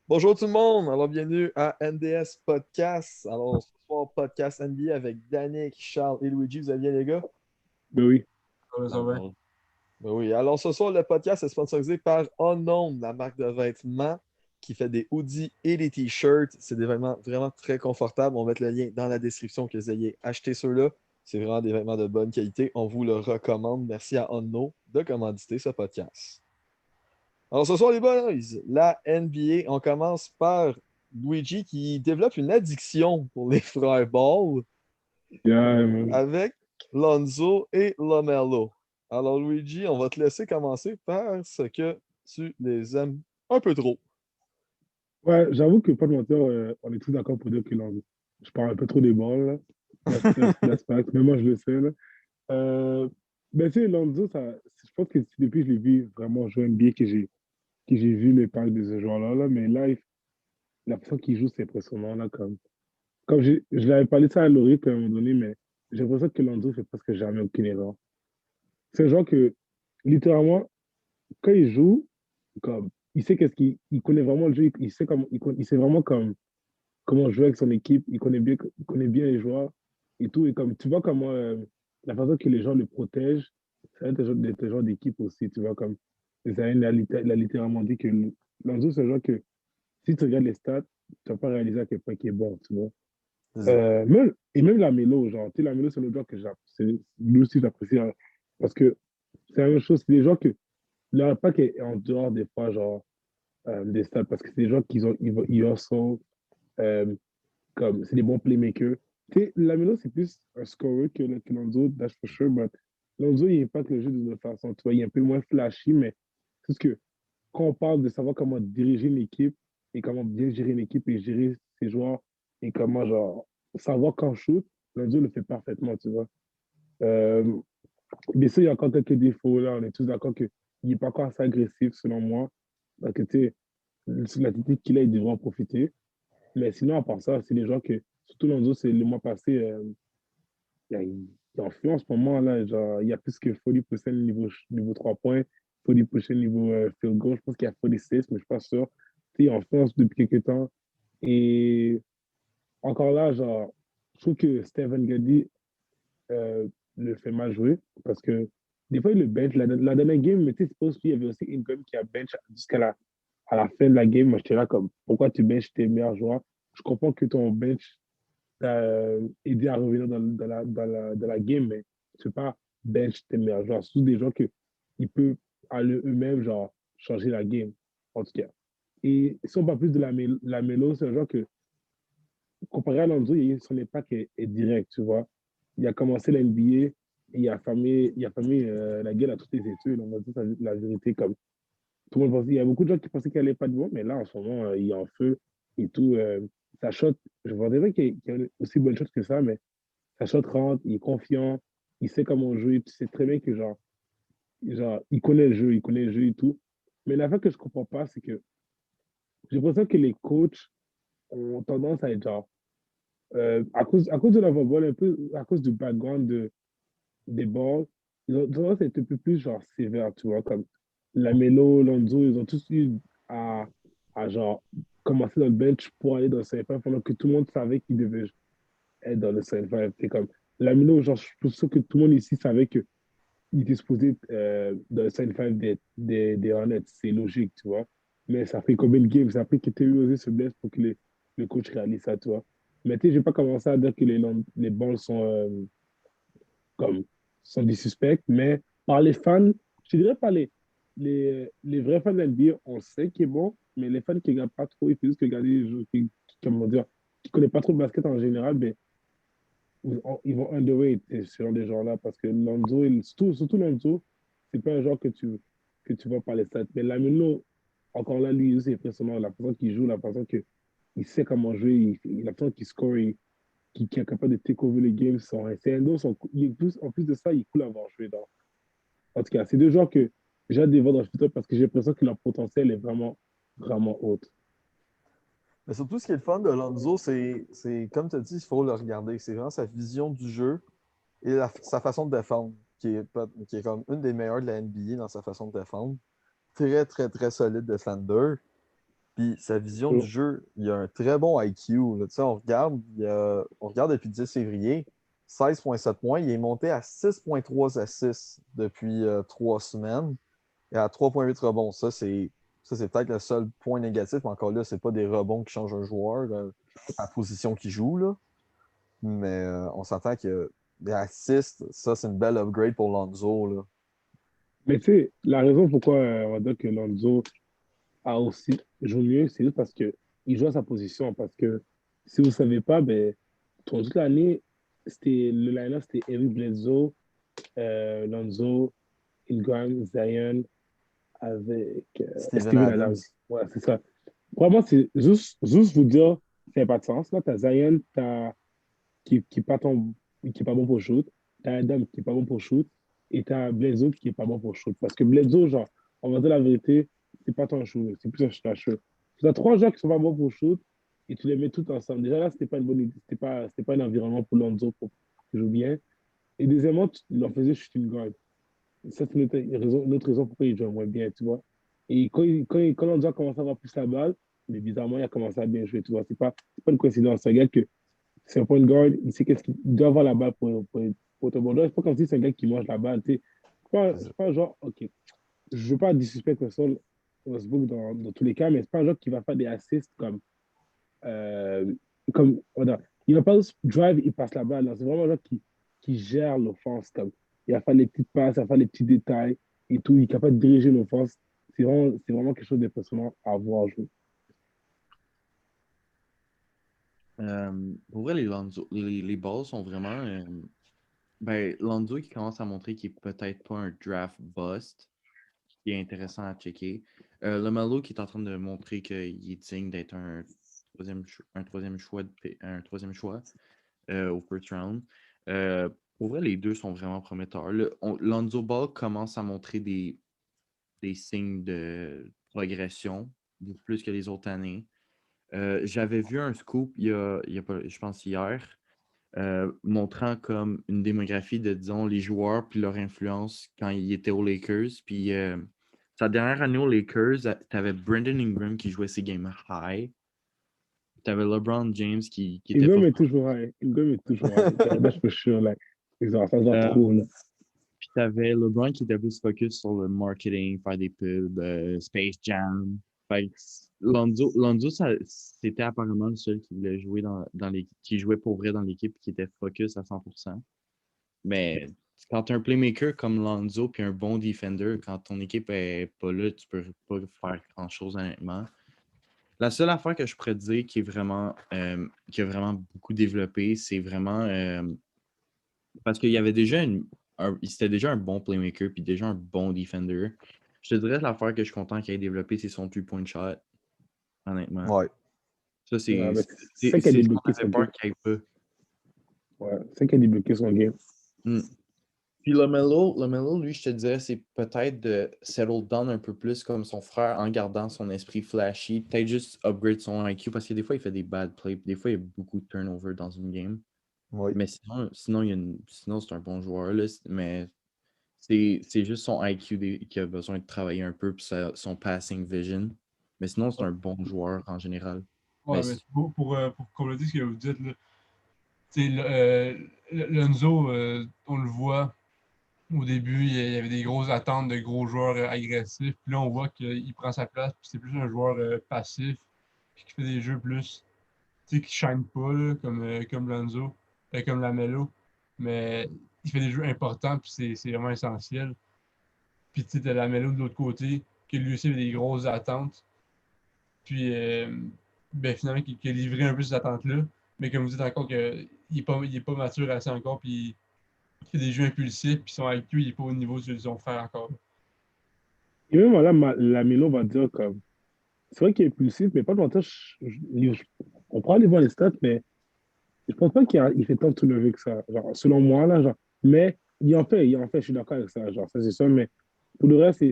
Bonjour tout le monde, alors bienvenue à NDS Podcast. Alors ce soir, podcast NBA avec Danick, Charles et Luigi. Vous allez bien les gars? Ben oui. Ça va. Ben oui, alors ce soir, le podcast est sponsorisé par Unknown, la marque de vêtements qui fait des hoodies et des t-shirts. C'est des vêtements vraiment très confortables. On va mettre le lien dans la description que vous ayez acheté ceux-là. C'est vraiment des vêtements de bonne qualité. On vous le recommande. Merci à Unknown de commanditer ce podcast. Alors ce soir, les boys, la NBA, on commence par Luigi qui développe une addiction pour les frères Ball Yeah, man. avec Lonzo et Lamello. Alors Luigi, on va te laisser commencer parce que tu les aimes un peu trop. Ouais, j'avoue que pas de mentir, on est tous d'accord pour dire que je parle un peu trop des balles, là. That's fact. Mais moi, je le sais, là. Euh, ben, tu sais, Lonzo, je pense que c'est depuis que je l'ai vu vraiment jouer NBA que j'ai vu l'impact de ce joueur-là, là. Mais là, la façon qu'il joue, c'est impressionnant, là. Comme je l'avais parlé de ça à Laurie à un moment donné, mais j'ai l'impression que Lonzo fait presque jamais aucune erreur. C'est un joueur que, littéralement, quand il joue, comme, il sait il connaît vraiment le jeu, il sait il sait vraiment comment jouer avec son équipe, il connaît bien les joueurs et tout. Et comme, tu vois comment, la façon que les gens le protègent, c'est des joueurs d'équipe aussi, tu vois, comme, Zayn il a littéralement dit que Lonzo, c'est un joueur que, si tu regardes les stats, tu vas pas réaliser à quel point il est bon, tu vois. C'est ça. Et même la mélo, genre, tu sais, la mélo, c'est le joueur que j'apprécie, lui aussi, j'apprécie, hein, parce que c'est la même chose, c'est des joueurs que, leur impact est en dehors des fois, genre, des stats parce que c'est des gens qui ont, ils sont euh, comme, c'est des bons playmakers. Tu sais, Lamelo, c'est plus un scorer que Lonzo, that's for sure, but Lonzo, il impacte le jeu d'une autre façon. Tu vois, il est un peu moins flashy, mais c'est ce que quand on parle de savoir comment diriger une équipe et comment bien gérer une équipe et gérer ses joueurs et comment, genre, savoir quand shoot, Lonzo le fait parfaitement, tu vois. Euh, Bien sûr, il y a encore quelques défauts, là, on est tous d'accord qu'il n'est pas encore assez agressif, selon moi. Parce que, tu sais, la technique qu'il a, il devrait en profiter. Mais sinon, à part ça, c'est des gens que, surtout Lonzo, c'est le mois passé, il en en ce moment, là, genre, il y a plus que 40% niveau 3 points, 40% niveau field goal. Je pense qu'il y a 46, mais je ne suis pas sûr. Tu sais, il influence depuis quelques temps. Et encore là, genre, je trouve que Stephen Gady euh, le fait mal jouer parce que des fois, il le bench. La dernière game, mais tu sais, suppose qu'il y avait aussi une game qui a bench jusqu'à à la fin de la game. Moi, j'étais là comme, pourquoi tu benches tes meilleurs joueurs? Je comprends que ton bench t'a aidé à revenir dans la game, mais tu ne peux pas bench tes meilleurs joueurs. Surtout des gens que ils peuvent à eux-mêmes, genre, changer la game, en tout cas. Et si on parle plus de la mélo, c'est un joueur que, comparé à Lonzo, son impact est direct, tu vois. Il a commencé la NBA, et il a fermé la gueule à toutes les études. On va dire la vérité comme tout le monde pensait. Il y a beaucoup de gens qui pensaient qu'il n'allait pas de bon, mais là, en ce moment, il est en feu et tout. Sa shot, je vois déjà qu'il a aussi bonne chose que ça, mais sa shot rentre, il est confiant, il sait comment jouer. Tu sais très bien que, genre, il connaît le jeu, il connaît le jeu et tout. Mais la fois que je comprends pas, c'est que j'ai l'impression que les coachs ont tendance à être genre, à cause de la voix, un peu à cause du background des balls, ils ont tendance à être un peu plus genre sévères, tu vois, comme Lamelo, Lonzo, ils ont tous eu à, à genre commencer dans le bench pour aller dans le 5 pendant que tout le monde savait qu'il devait être dans le 5. C'est comme Lamelo, genre, je suis sûr que tout le monde ici savait qu'il était supposé dans le 5 des Hornets, c'est logique, tu vois. Mais ça fait combien de games? Ça a pris que Terry Rozier se blesse pour que le coach réalise ça, tu vois. Mais tu sais, je vais pas commencer à dire que les balles comme, sont des suspects, mais par les fans, je dirais pas les vrais fans de l'NBA, on sait qu'il est bon, mais les fans qui ne regardent pas trop, ils font juste que regarder les jeux, comment dire, qui ne connaissent pas trop le basket en général, ben, ils vont underrate ce genre de gens-là parce que Lonzo, surtout Lonzo, c'est pas un genre que tu vois par les stats. Mais Lamelo, encore là, lui, c'est impressionnant. La façon qu'il joue, la façon qu'il sait comment jouer, la façon qu'il score, qui est capable de take over les games sans c'est un en plus de ça, il est cool à avoir joué dans. En tout cas, c'est deux joueurs que j'ai hâte de voir dans le futur parce que j'ai l'impression que leur potentiel est vraiment, vraiment haut. Mais surtout, ce qui est le fun de Lonzo, c'est comme tu as dit, il faut le regarder. C'est vraiment sa vision du jeu et sa façon de défendre, qui est comme une des meilleures de la NBA dans sa façon de défendre. Très, très, très solide defender. Puis sa vision du Oh. jeu, il a un très bon IQ. Là. Tu sais, on regarde depuis le 10 février, 16,7 points. Il est monté à 6,3 assists depuis 3 semaines et à 3,8 rebonds. Ça, c'est peut-être le seul point négatif, mais encore là, c'est pas des rebonds qui changent un joueur à la position qu'il joue. Là. Mais on s'entend que des assists, ça, c'est une belle upgrade pour Lonzo. Là. Mais tu sais, la raison pourquoi on va dire que Lonzo a aussi joue mieux, c'est juste parce que il joue à sa position. Parce que si vous ne savez pas, ben, toute l'année, le line-up, c'était Eric Bledsoe, Lonzo, Ingram, Zion, avec Steven Steven Adams. Adams. Ouais, c'est ça. Vraiment, c'est juste vous dire, ça n'a pas de sens. Là, tu as Zion qui n'est pas, qui est pas bon pour shoot, tu as Adam qui n'est pas bon pour shoot, et tu as Bledsoe qui n'est pas bon pour shoot. Parce que Bledsoe, genre, on va dire la vérité, c'est pas ton shoot, c'est plus un shooter. Tu as trois joueurs qui sont pas bons pour shoot, et tu les mets tous ensemble. Déjà là, c'était pas une bonne idée, c'était pas un environnement pour Lonzo pour qu'il joue bien. Et deuxièmement, tu leur faisais chuter une guard. Ça, c'est une autre raison pourquoi il joue moins bien, tu vois. Et quand Lonzo a commencé à avoir plus la balle, mais bizarrement, il a commencé à bien jouer, tu vois. C'est pas une coïncidence. C'est un gars que c'est un point de guard, il sait qu'est-ce qu'il doit avoir la balle pour te bon. C'est pas comme si c'est un gars qui mange la balle, tu sais. C'est pas genre, OK, je veux pas disrespect Russell Westbrook dans tous les cas, mais c'est pas un joueur qui va faire des assists euh, voilà. Il va pas juste drive, il passe la balle. C'est vraiment un joueur qui gère l'offense. Il va faire les petites passes, il va faire les petits détails et tout. Il est capable de diriger l'offense. C'est vraiment quelque chose d'impressionnant à voir jouer. Pour vrai, les balls sont vraiment. Ben, Lonzo qui commence à montrer qu'il est peut-être pas un draft bust, qui est intéressant à checker. LaMelo qui est en train de montrer qu'il est digne d'être un troisième choix au first round. Pour vrai, les deux sont vraiment prometteurs. Lonzo Ball commence à montrer des signes de progression, beaucoup plus que les autres années. J'avais vu un scoop il y a pas, je pense hier, montrant comme une démographie de, disons, les joueurs puis leur influence quand ils étaient aux Lakers. Puis sa dernière année aux Lakers, tu avais Brandon Ingram qui jouait ses games high. Tu avais LeBron James qui était pas. Ingram est toujours high. Ingram est toujours high. That's for sure. Like, ça se voit Euh, trop. Là. Puis tu avais LeBron qui était plus focus sur le marketing, faire des pubs, Space Jam. Fait que Lonzo c'était apparemment le seul qui voulait jouer dans l'équipe, qui jouait pour vrai dans l'équipe, qui était focus à 100%. Mais quand tu as un playmaker comme Lonzo puis un bon defender, quand ton équipe est pas là, tu peux pas faire grand-chose honnêtement. La seule affaire que je pourrais te dire qui a vraiment beaucoup développé, c'est vraiment parce qu'il y avait déjà c'était déjà un bon playmaker puis déjà un bon defender. Je te dirais l'affaire que je suis content qu'il ait développé, c'est son two-point shot, honnêtement. Ouais. Ça, Mais c'est ça qui a c'est ce qu'on débloqué avait son peur game. qu'il n'y ait pas. Ouais, c'est ça qui a débloqué son game. Hmm. Puis LaMelo, lui, je te dirais, c'est peut-être de settle down un peu plus comme son frère en gardant son esprit flashy. Peut-être juste upgrade son IQ parce que des fois, il fait des bad plays. Des fois, il y a beaucoup de turnover dans une game. Oui. Mais sinon c'est un bon joueur. Là, mais c'est juste son IQ qui a besoin de travailler un peu, puis son passing vision. Mais sinon, c'est un bon joueur en général. Mais Ouais, mais pour compléter ce que vous dites, là, Lonzo, on le voit, au début, il y avait des grosses attentes de gros joueurs agressifs. Puis là, on voit qu'il prend sa place, puis c'est plus un joueur passif, puis qui fait des jeux plus, tu sais, qui ne shine pas, là, comme Lonzo, comme Lamelo. Mais il fait des jeux importants, puis c'est vraiment essentiel. Puis tu sais, t'as Lamelo de l'autre côté, qui lui aussi avait des grosses attentes. Puis ben, finalement, qui a livré un peu ces attentes-là. Mais comme vous dites encore qu'il n'est pas mature assez encore, puis il fait des jeux impulsifs, puis son IQ, il n'est pas au niveau de son frère encore. Et même là, la Melo va dire comme. C'est vrai qu'il est impulsif, mais pas longtemps. On pourra aller voir les stats, mais je pense pas qu'il fait tant de soulever que ça. Genre, selon moi, là, genre. Mais je suis d'accord avec ça, genre, ça c'est ça. Mais pour le reste,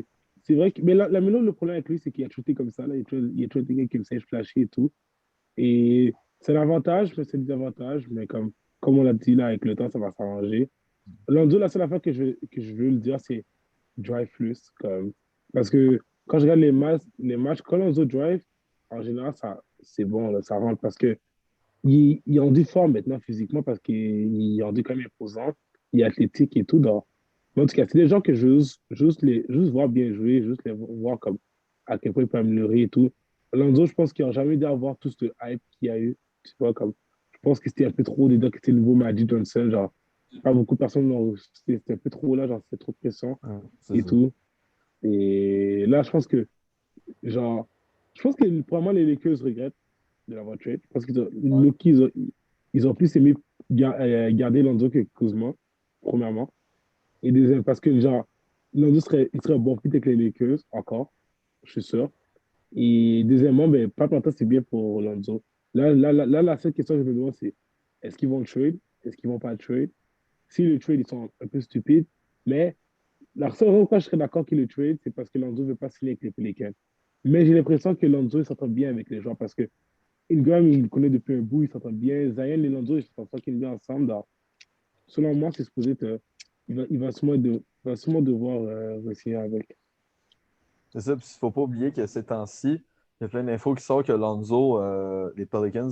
c'est vrai que. Mais la Melo, le problème avec lui, c'est qu'il a shooté comme ça, là. Il a toujours été quelqu'un qui me sait flasher et tout. Et c'est l'avantage, mais c'est le désavantage. Mais comme on l'a dit, là, avec le temps, ça va s'arranger. Lonzo, la seule affaire que je veux le dire, c'est drive plus. Parce que quand je regarde les matchs quand Lonzo drive, en général, c'est bon, là, ça rentre parce que ils ont du forme maintenant physiquement parce qu'ils ont du quand même imposant, il est athlétique et tout. Mais en tout cas, c'est des gens que je veux juste voir bien jouer, juste les voir comme à quel point ils peuvent améliorer et tout. Lonzo, je pense qu'ils n'ont jamais dû avoir tout ce hype qu'il y a eu. Tu vois, comme, je pense que c'était un peu trop dedans, que c'était le nouveau Magic Johnson. Genre, pas beaucoup de personnes, c'était un peu trop là, genre, c'était trop de pression Ouais, c'est et ça. tout. Et là, genre, je pense que probablement les Lakers regrettent de l'avoir trade parce qu'ils ont, Ouais. Loki, ils ont plus aimé garder Lonzo que Kuzma, premièrement. Et deuxième, parce que genre, Lonzo il serait un bon fit avec les Lakers, encore, je suis sûr. Et deuxièmement, ben, pas longtemps, c'est bien pour Lonzo. La seule question que je me demande, c'est est-ce qu'ils vont le trade? Est-ce qu'ils vont pas le trade? Si le trade, ils sont un peu stupides, mais la seule raison pourquoi je serais d'accord qu'il le trade, c'est parce que Lonzo ne veut pas signer avec les Pelicans. Mais j'ai l'impression que Lonzo il s'entend bien avec les joueurs parce que Ingram, il le connaît depuis un bout, il s'entend bien. Zion et Lonzo, ils s'entendent fucking bien ensemble. Donc, selon moi, c'est supposé être. Il va sûrement devoir re-signer avec. C'est ça, puis il ne faut pas oublier que ces temps-ci, il y a plein d'infos qui sortent que Lonzo, les Pelicans,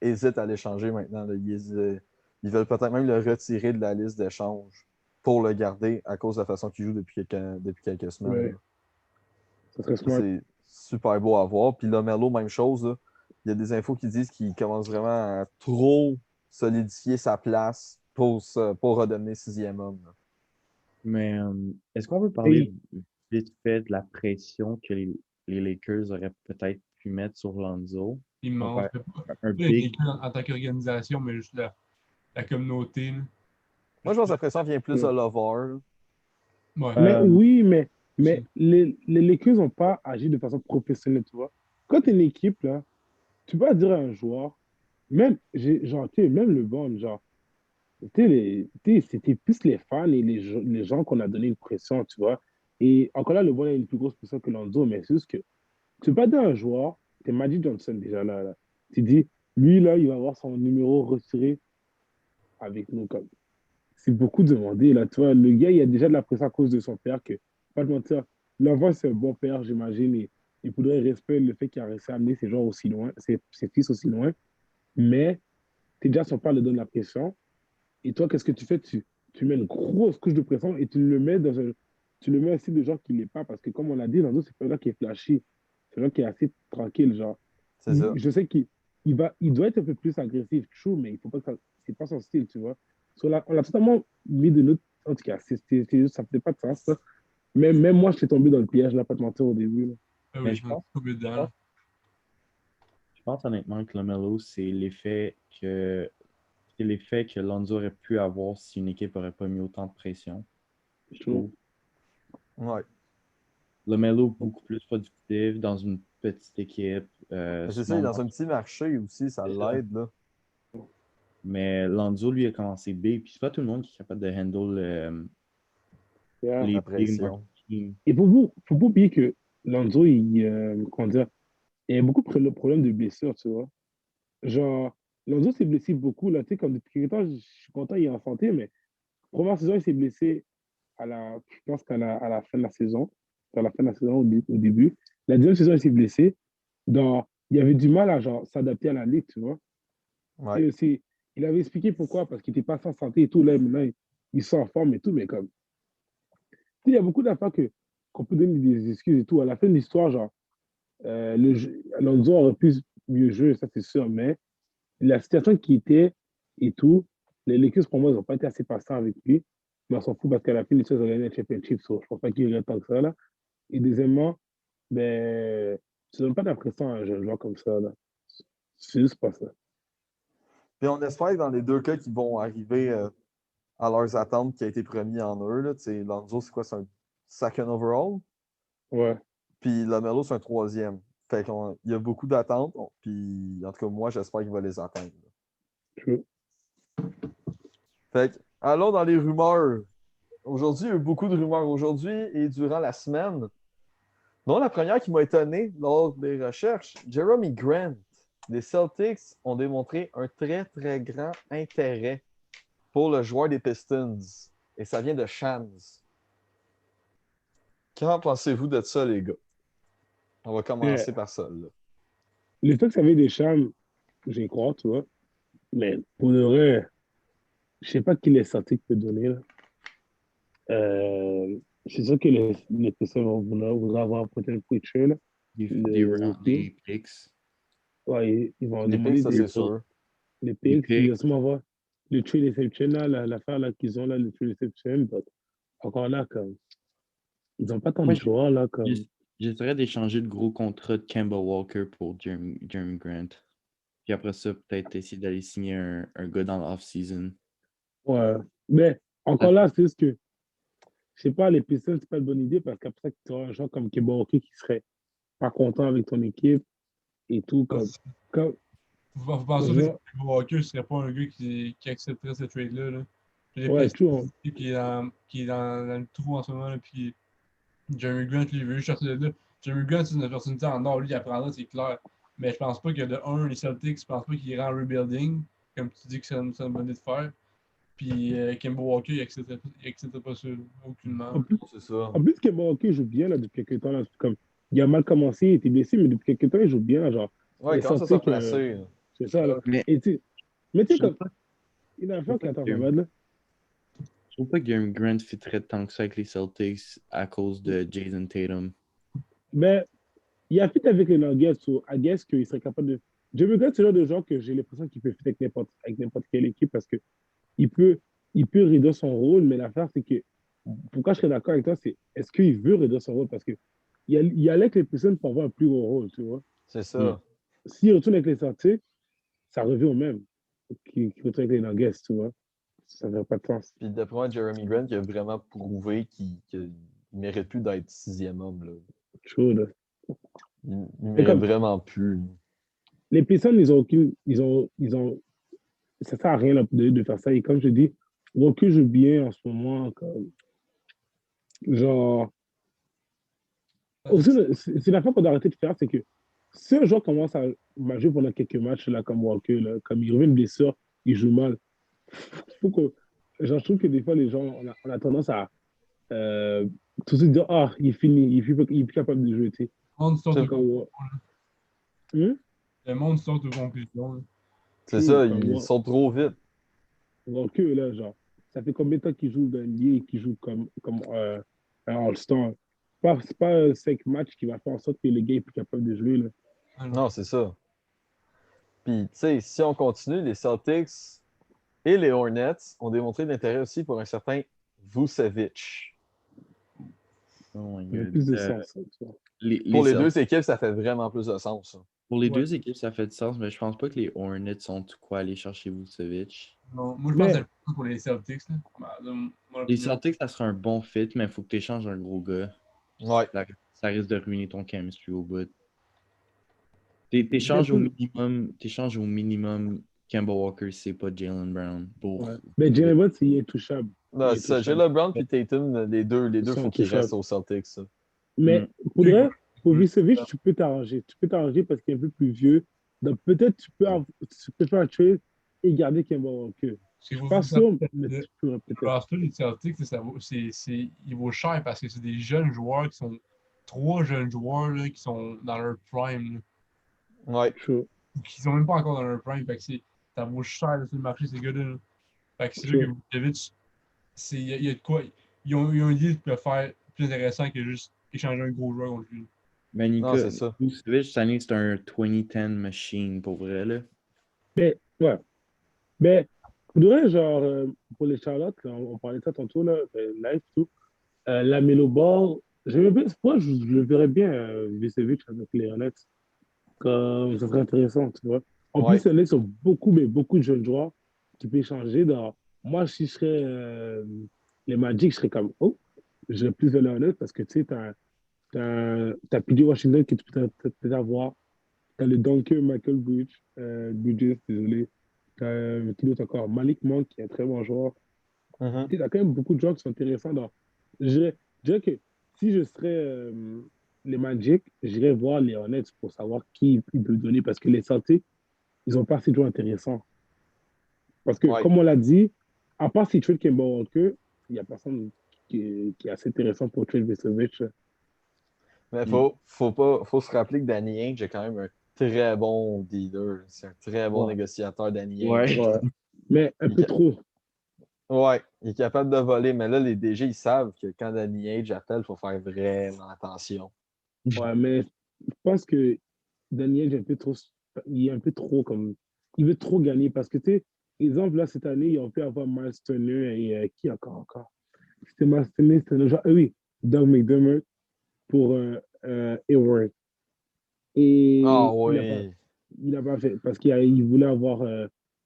hésitent à l'échanger maintenant. Là. Ils veulent peut-être même le retirer de la liste d'échange pour le garder à cause de la façon qu'il joue depuis quelques semaines. Ouais, Là. ça serait Ça, smart. c'est super beau à voir. Puis Lamelo, même chose. Là. Il y a des infos qui disent qu'il commence vraiment à trop solidifier sa place pour redevenir sixième homme. Là. Mais est-ce qu'on peut parler Et, vite fait de la pression que les Lakers auraient peut-être pu mettre sur Lonzo? Immense. Comparé Mais pas à un les big. Lakers en tant qu'organisation, mais juste la communauté. Là. Moi, je pense que la pression vient plus de Lover. Ouais. mais Euh, oui, mais Aussi. les Lakers n'ont pas agi de façon professionnelle, tu vois. Quand tu es une équipe, là, tu peux pas dire à un joueur, même, genre, tu sais, même le bon, genre, c'était plus les fans et les gens qu'on a donné une pression, tu vois. Et encore là, le bon a une plus grosse pression que Lonzo, mais c'est juste que tu peux pas dire à un joueur, c'est Magic Johnson déjà là. Tu dis, lui là, il va avoir son numéro retiré avec nous. Comme. C'est beaucoup demandé là, tu vois. Le gars, il a déjà de la pression à cause de son père que, pas de mentir, l'enfant c'est un bon père, j'imagine, et il faudrait respecter le fait qu'il a réussi à amener ses joueurs aussi loin, ses fils aussi loin. Mais t'es déjà son père le donne la pression. Et toi, qu'est-ce que tu fais? Tu mets une grosse couche de pression et tu le mets aussi de gens qui n'est pas. Parce que comme on l'a dit, Nando, c'est pas un gars qui est flashy. C'est un gars qui est assez tranquille. Genre, C'est ça. je sais il doit être un peu plus agressif, true, mais il faut pas que c'est pas son style, tu vois. On l'a totalement mis de notre. En tout cas, ça faisait pas de sens, ça. Même moi, je suis tombé dans le piège, là, pas te mentir au début. Là. Ah mais oui, je me suis tombé dedans. Là. je pense honnêtement que Lamelo, c'est l'effet que Lonzo aurait pu avoir si une équipe aurait pas mis autant de pression, je True. trouve. Ouais. Lamelo beaucoup plus productif dans une petite équipe, Mais c'est ça, il est souvent dans un petit marché aussi, ça déjà. l'aide. Là. Mais Lonzo, lui, a commencé big. Puis c'est pas tout le monde qui est capable de handle Yeah. les La big pression. marketing. Et faut pas oublier que Lonzo, comment dire, il y a beaucoup de problèmes de blessures, tu vois. Genre, Lonzo s'est blessé beaucoup, là, tu sais, comme depuis quelque temps, je suis content, il est en santé, mais première saison, il s'est blessé je pense à la fin de la saison, à la fin de la saison au début. La deuxième saison, il s'est blessé. Il avait du mal à genre, s'adapter à la ligue, tu vois. Ouais. Et il avait expliqué pourquoi, parce qu'il n'était pas en santé et tout, là, maintenant, il sort en forme et tout, mais comme, tu sais, il y a beaucoup d'affaires qu'on peut donner des excuses et tout. À la fin de l'histoire, genre, Lonzo aurait pu mieux jouer, ça c'est sûr, mais la situation qui était et tout, les Lakers, pour moi, ils n'ont pas été assez patients avec lui. Mais on s'en fout parce qu'à la fin, les choses ont gagné le championship. So, je ne pense pas qu'il y ait tant que ça. Là. Et deuxièmement, ben, tu ne donnes pas d'impression à un jeune joueur comme ça. Là. C'est juste pas ça. Puis on espère que dans les deux cas qui vont arriver à leurs attentes qui a été promis en eux, là, Lonzo, c'est quoi? C'est un second overall? Ouais. Puis Lamelo, c'est un troisième. Fait qu'il y a beaucoup d'attentes. Puis en tout cas, moi, j'espère qu'il va les atteindre. True. Fait que, allons dans les rumeurs. Aujourd'hui, il y a eu beaucoup de rumeurs aujourd'hui et durant la semaine. Non, la première qui m'a étonné lors des recherches, Jeremy Grant. Les Celtics ont démontré un très, très grand intérêt pour le joueur des Pistons. Et ça vient de Shams. Qu'en pensez-vous de ça, les gars? On va Yeah. commencer par ça. Là. Le fait que ça avait des charmes, j'y crois, tu vois. Mais pour le vrai, je sais pas qui les Celtics peut donner, là. C'est sûr que les personnes vont vouloir avoir peut-être le Preacher, là, Des le rounds, rookie. des picks. Ouais, ils vont Les picks, demander ça, c'est sûr. les Des picks, ils vont picks. sûrement avoir le trade exception, là, l'affaire là, qu'ils ont là, le trade exception. But encore là, comme, ils n'ont pas tant Moi, de joueurs, là, comme. j'essaierais d'échanger le gros contrat de Kemba Walker pour Jeremy Grant. Puis après ça, peut-être essayer d'aller signer un gars dans l'off-season. Ouais. Mais Ça- encore là, c'est ce que, je sais pas, les Pistons, c'est pas une bonne idée parce qu'après, tu auras un joueur comme Kemba Walker qui serait pas content avec ton équipe et tout. Comme, Faut penser aussi que genre, Walker ne serait pas un gars qui accepterait ce trade-là. Là. Les ouais, tu Pistons, vois, qui est dans le trou en ce moment. Là, puis Jeremy Grant, lui, il veut juste sortir de là. Jeremy Grant, c'est une opportunité en or. Lui, il apprendra, c'est clair. Mais je pense pas que de un, les Celtics, je pense pas qu'ils iraient en rebuilding, comme tu dis que c'est une bonne idée de faire. Puis Kemba Walker, il accepterait pas ça, aucunement. en plus, Non, c'est ça. en plus Kemba Walker joue bien là, depuis quelques temps. Là, comme, il a mal commencé, il était blessé, mais depuis quelques temps, il joue bien. Genre, Ouais, il les commence à se Celtics, replacer. c'est ça. Là. Mais Et mais tu sais, je trouve comme, pas, il a un je trouve joueur pas qui attend que, sa mode, là. je trouve pas que Jeremy Grant fitterait tant que ça avec les Celtics à cause de Jason Tatum. Mais il a fait avec les Nuggets, so I guess qu'il serait capable de. Jeremy Grant, c'est le genre de joueur que j'ai l'impression qu'il peut faire avec n'importe quelle équipe parce que il peut, il peut réduire son rôle, mais l'affaire, c'est que pourquoi je serais d'accord avec toi, c'est est-ce qu'il veut réduire son rôle? Parce que il allait avec les personnes pour avoir un plus gros rôle, tu vois. C'est Hmm. ça. S'il retourne avec les sorties, ça revient au même qu'il retourne avec les Nuggets, tu vois. Ça n'a pas de sens. Puis d'après moi, Jeremy Grant, il a vraiment prouvé qu'il ne mérite plus d'être sixième homme. Là. Chaud, là. Il Et mérite comme vraiment plus. les personnes, ils ont aucune. Ils ont, ça sert à rien là, de faire ça. Et comme je dis, Roku joue bien en ce moment. Comme, genre, aussi, c'est la fois qu'on doit arrêter de faire, c'est que si un joueur commence à jouer pendant quelques matchs, là, comme Walker, là, comme il revient de blessure, il joue mal. Faut que, genre, je trouve que des fois, les gens, on a tendance à euh, tout de suite dire, ah, il est fini, il est plus capable de jouer. Tu sais. Le monde sort de Comme, hmm? Le monde sort de conclusion. Là. C'est True, ça, comme ils sont trop vite. Walker, là, genre, ça fait combien de temps qu'il joue dans l'NBA et qu'il joue comme un All-Star? C'est pas 5 matchs qui va faire en sorte que le gars est plus capable de jouer. Là. Ah, non. Non, c'est ça. Puis, tu sais, si on continue, les Celtics et les Hornets ont démontré de l'intérêt aussi pour un certain Vucevic. Oh my Il y a God. plus de sens. Ça, tu vois. Pour les Celtics, deux équipes, ça fait vraiment plus de sens. Ça. pour les Ouais. deux équipes, ça fait du sens, mais je pense pas que les Hornets sont tout quoi aller chercher Vucevic. Non, moi, je pense que Mais, c'est le pour les Celtics. Là. Dans mon Les opinion. Celtics, ça serait un bon fit, mais il faut que tu échanges un gros gars. Ouais. Ça risque de ruiner ton chemistry au bout. T'échanges au minimum Kemba Walker, c'est pas Jalen Brown. ouais. Mais Jalen Brown, il est touchable. Non, Il c'est est ça. touchable. Jalen Brown et Tatum, les Ils deux, sont faut qu'ils restent intouchables. aux Celtics. Ça. Mais pour Oui, vrai, pour oui. Vucevic, tu peux t'arranger. Tu peux t'arranger parce qu'il est un peu plus vieux. Donc peut-être tu peux faire un trade et garder Kemba Walker. C'est Je suis vos, pas sûr, mais le tu pourrais peut-être. roster des Celtics, il vaut cher parce que c'est des jeunes joueurs qui sont trois jeunes joueurs là, qui sont dans leur prime. Là, Ouais. Chaud, ou qui sont même pas encore dans leur prime. Fait que ça vaut cher là, sur le marché, ces gars-là. Là. Fait que c'est sûr que chaud. Vucevic, il y a de quoi. Ils ont une idée de faire plus intéressant que juste échanger un gros joueur contre lui. Non, Manika, c'est ça. Vucevic, cette année, c'est un 2010 machine pour vrai. Là. Mais, ouais. Mais, pour de vrai, genre, pour les Charlotte, là, on parlait de ça tantôt, là, live, tout. La Melo Ball, j'aimais bien, moi, je le verrais bien, Vucevic avec les Hornets. Comme, ça serait intéressant, tu vois. En plus, Ouais. les Hornets ont beaucoup, mais beaucoup de jeunes joueurs qui peuvent changer. Moi, si je serais les Magic, je serais comme, oh, j'ai plus de les Hornets parce que, tu sais, t'as PJ Washington que tu peux peut-être avoir. T'as le Dunker Michael Bridges, désolé. T'as qui d'autre encore? Malik Monk, qui est un très bon joueur. Mhm. Tu sais, t'as quand même beaucoup de joueurs qui sont intéressants. Je dirais que si je serais les Magic, j'irais voir les Hornets pour savoir qui ils peuvent donner parce que les Celtics, ils n'ont pas assez de joueurs intéressants. Parce que, Ouais. comme on l'a dit, à part si trade Kemba Walker, il n'y a personne qui est assez intéressant pour trade Vucevic. Mais Mm. faut se rappeler que Danny Ainge a quand même un très bon dealer. C'est un très bon Ouais. négociateur, Danny Ouais. Ainge. Ouais. Mais un peu trop. Ouais, il est capable de voler, mais là, les DG, ils savent que quand Danny Ainge appelle, il faut faire vraiment attention. Ouais, mais je pense que Daniel il est un peu trop comme, il veut trop gagner parce que, tu sais, exemple, là, cette année, ils ont pu avoir Miles Turner et qui encore? C'était Miles Turner, c'était le genre, oui, Doug McDermott pour Hayward. Ah Et oui. il a pas fait parce qu'il voulait avoir,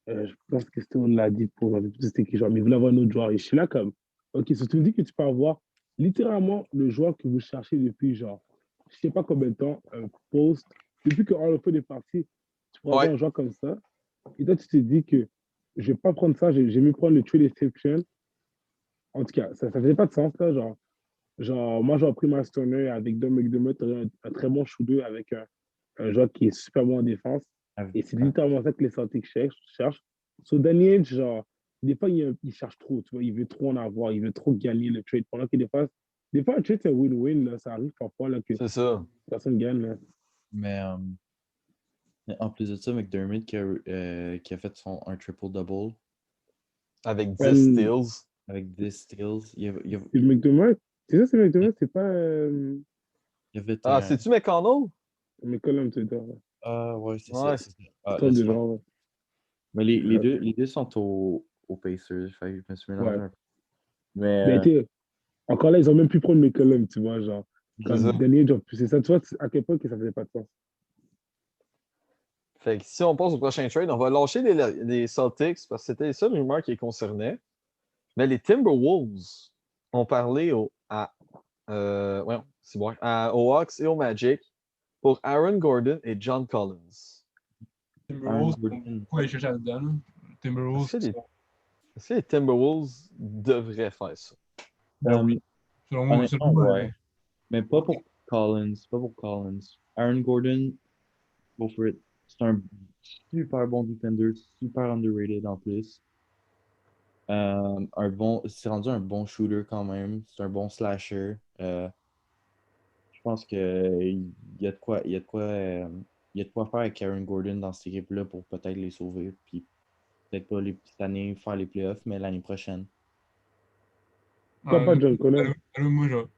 je pense que c'était, on l'a dit pour, c'était qui genre, mais il voulait avoir un autre joueur. Et je suis là comme, ok, si tu me dis que tu peux avoir littéralement le joueur que vous cherchez depuis, genre, je sais pas combien de temps, un poste, depuis que Harlequin est parti, tu pourras avoir Ouais, un joueur comme ça. Et toi, tu te dis que je vais pas prendre ça, j'ai mieux prendre le trade exception. En tout cas, ça faisait pas de sens, là, moi, j'aurais pris Miles Turner avec Doug McDermott, un très bon shooter avec un joueur qui est super bon en défense. Et c'est littéralement ça que les Celtics cherchent. So, Daniel, genre, des fois, il cherche trop, tu vois, il veut trop en avoir, il veut trop gagner le trade. Pendant que des fois un trade, c'est win-win, là, ça arrive parfois là, que c'est ça. personne gagne. Là. Mais en plus de ça, McDermott qui a fait un triple-double Avec 10 Um, steals. avec 10 steals. c'est McDermott, c'est ça, c'est McDermott, c'est pas Il a fait Ah, un. c'est-tu McConnell? McCollum, tu vois. Ah, ouais, c'est ça. Ouais, C'est ça. Ah, Comme de laisse-moi. genre, Mais les deux sont aux Pacers. Fait que je me suis mélangé ouais. un peu. Mais Mais tu sais, encore là, ils ont même pu prendre McCollum, tu vois, genre, c'est comme ça. Daniel, genre, c'est ça, tu vois, à quel point que ça faisait pas de sens. Fait que si on passe au prochain trade, on va lâcher les Celtics parce que c'était les seules rumeurs qui les concernaient. Mais les Timberwolves ont parlé aux Hawks et au Magic pour Aaron Gordon et John Collins. Aaron Timberwolves, Gordon. pourquoi aller chercher là-dedans? Là? Est-ce Timberwolves, que les, est-ce que les Timberwolves devraient faire ça? ben oui. Honnêtement, Selon moi, ouais. Mais pas pour Collins. Pas pour Collins. Aaron Gordon, go for it. C'est un super bon defender, super underrated en plus. C'est rendu un bon shooter quand même. C'est un bon slasher. Je pense que il y a de quoi, il y a de quoi, il y a de quoi faire avec Aaron Gordon dans cette équipe-là pour peut-être les sauver. Puis peut-être pas cette année faire les playoffs, mais l'année prochaine. Pourquoi pas John Collins? moi, genre,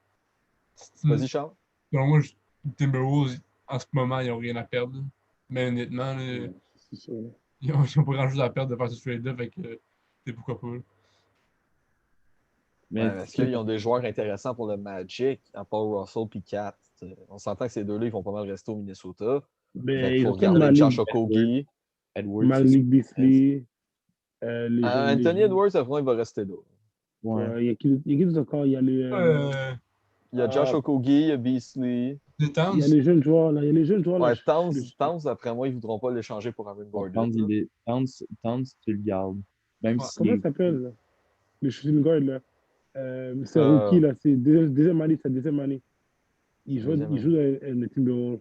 Vas-y, Charles. selon moi, Timberwolves, en ce moment, ils n'ont rien à perdre. Là. Mais honnêtement, là, C'est sûr. ils n'ont pas grand-chose à perdre de faire ce trade-là, fait que c'est pourquoi pas. Là. Mais Ouais, est-ce qu'ils ont des joueurs intéressants pour le Magic, à part Russell et Kat? On s'entend que ces deux-là, ils vont pas mal rester au Minnesota. Fait Mais qu'il ils faut ont quand même regarder Josh Okogie. Edwards, c'est Malik super. Beasley, les Anthony jeunes. Edwards, après, il va rester là. Ouais. Ouais, il y a qui d'autre encore? Il y a Euh, Il y a Josh Okogie, il y a Beasley. les il y a Towns, les jeunes joueurs là. Il y a les jeunes joueurs là. Ouais, Towns, après moi, ils voudront pas l'échanger pour Aaron Bon, Gordon. Là. Towns, tu le gardes. Même ouais. Comment si ça s'appelle là? Le shooting guard là. C'est un rookie Euh, là. C'est deuxième année, sa deuxième année. Deuxième Il joue année. dans le team de.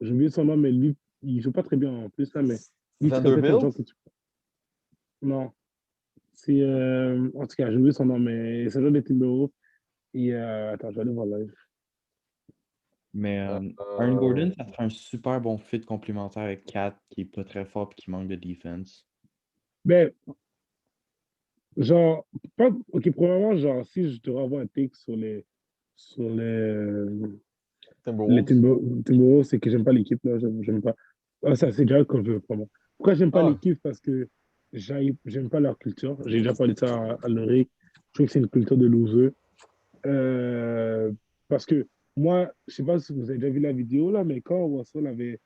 J'ai oublié son nom, mais lui, il joue pas très bien en plus là, mais lui, c'est peut-être un Vanderbilt? joueur que tu. Non. C'est. En tout cas, j'ai oublié son nom, mais c'est un joueur de Timberwolves. Et attends, je vais aller voir live. Mais Aaron Euh, Gordon, ça ferait un super bon fit complémentaire avec Kat, qui est pas très fort et qui manque de defense. Ben, genre, pas, ok, premièrement, genre, si je te renvoie un take sur les Timberwolves. Timberwolves, c'est que j'aime pas l'équipe, là, j'aime pas. Ah, ça, c'est déjà comme je veux, vraiment. Pourquoi j'aime pas Ah, l'équipe? Parce que j'aime pas leur culture. J'ai déjà parlé de ça à Loric. Je trouve que c'est une culture de loser. Euh, parce que moi, je sais pas si vous avez déjà vu la vidéo, là, mais quand Russell avait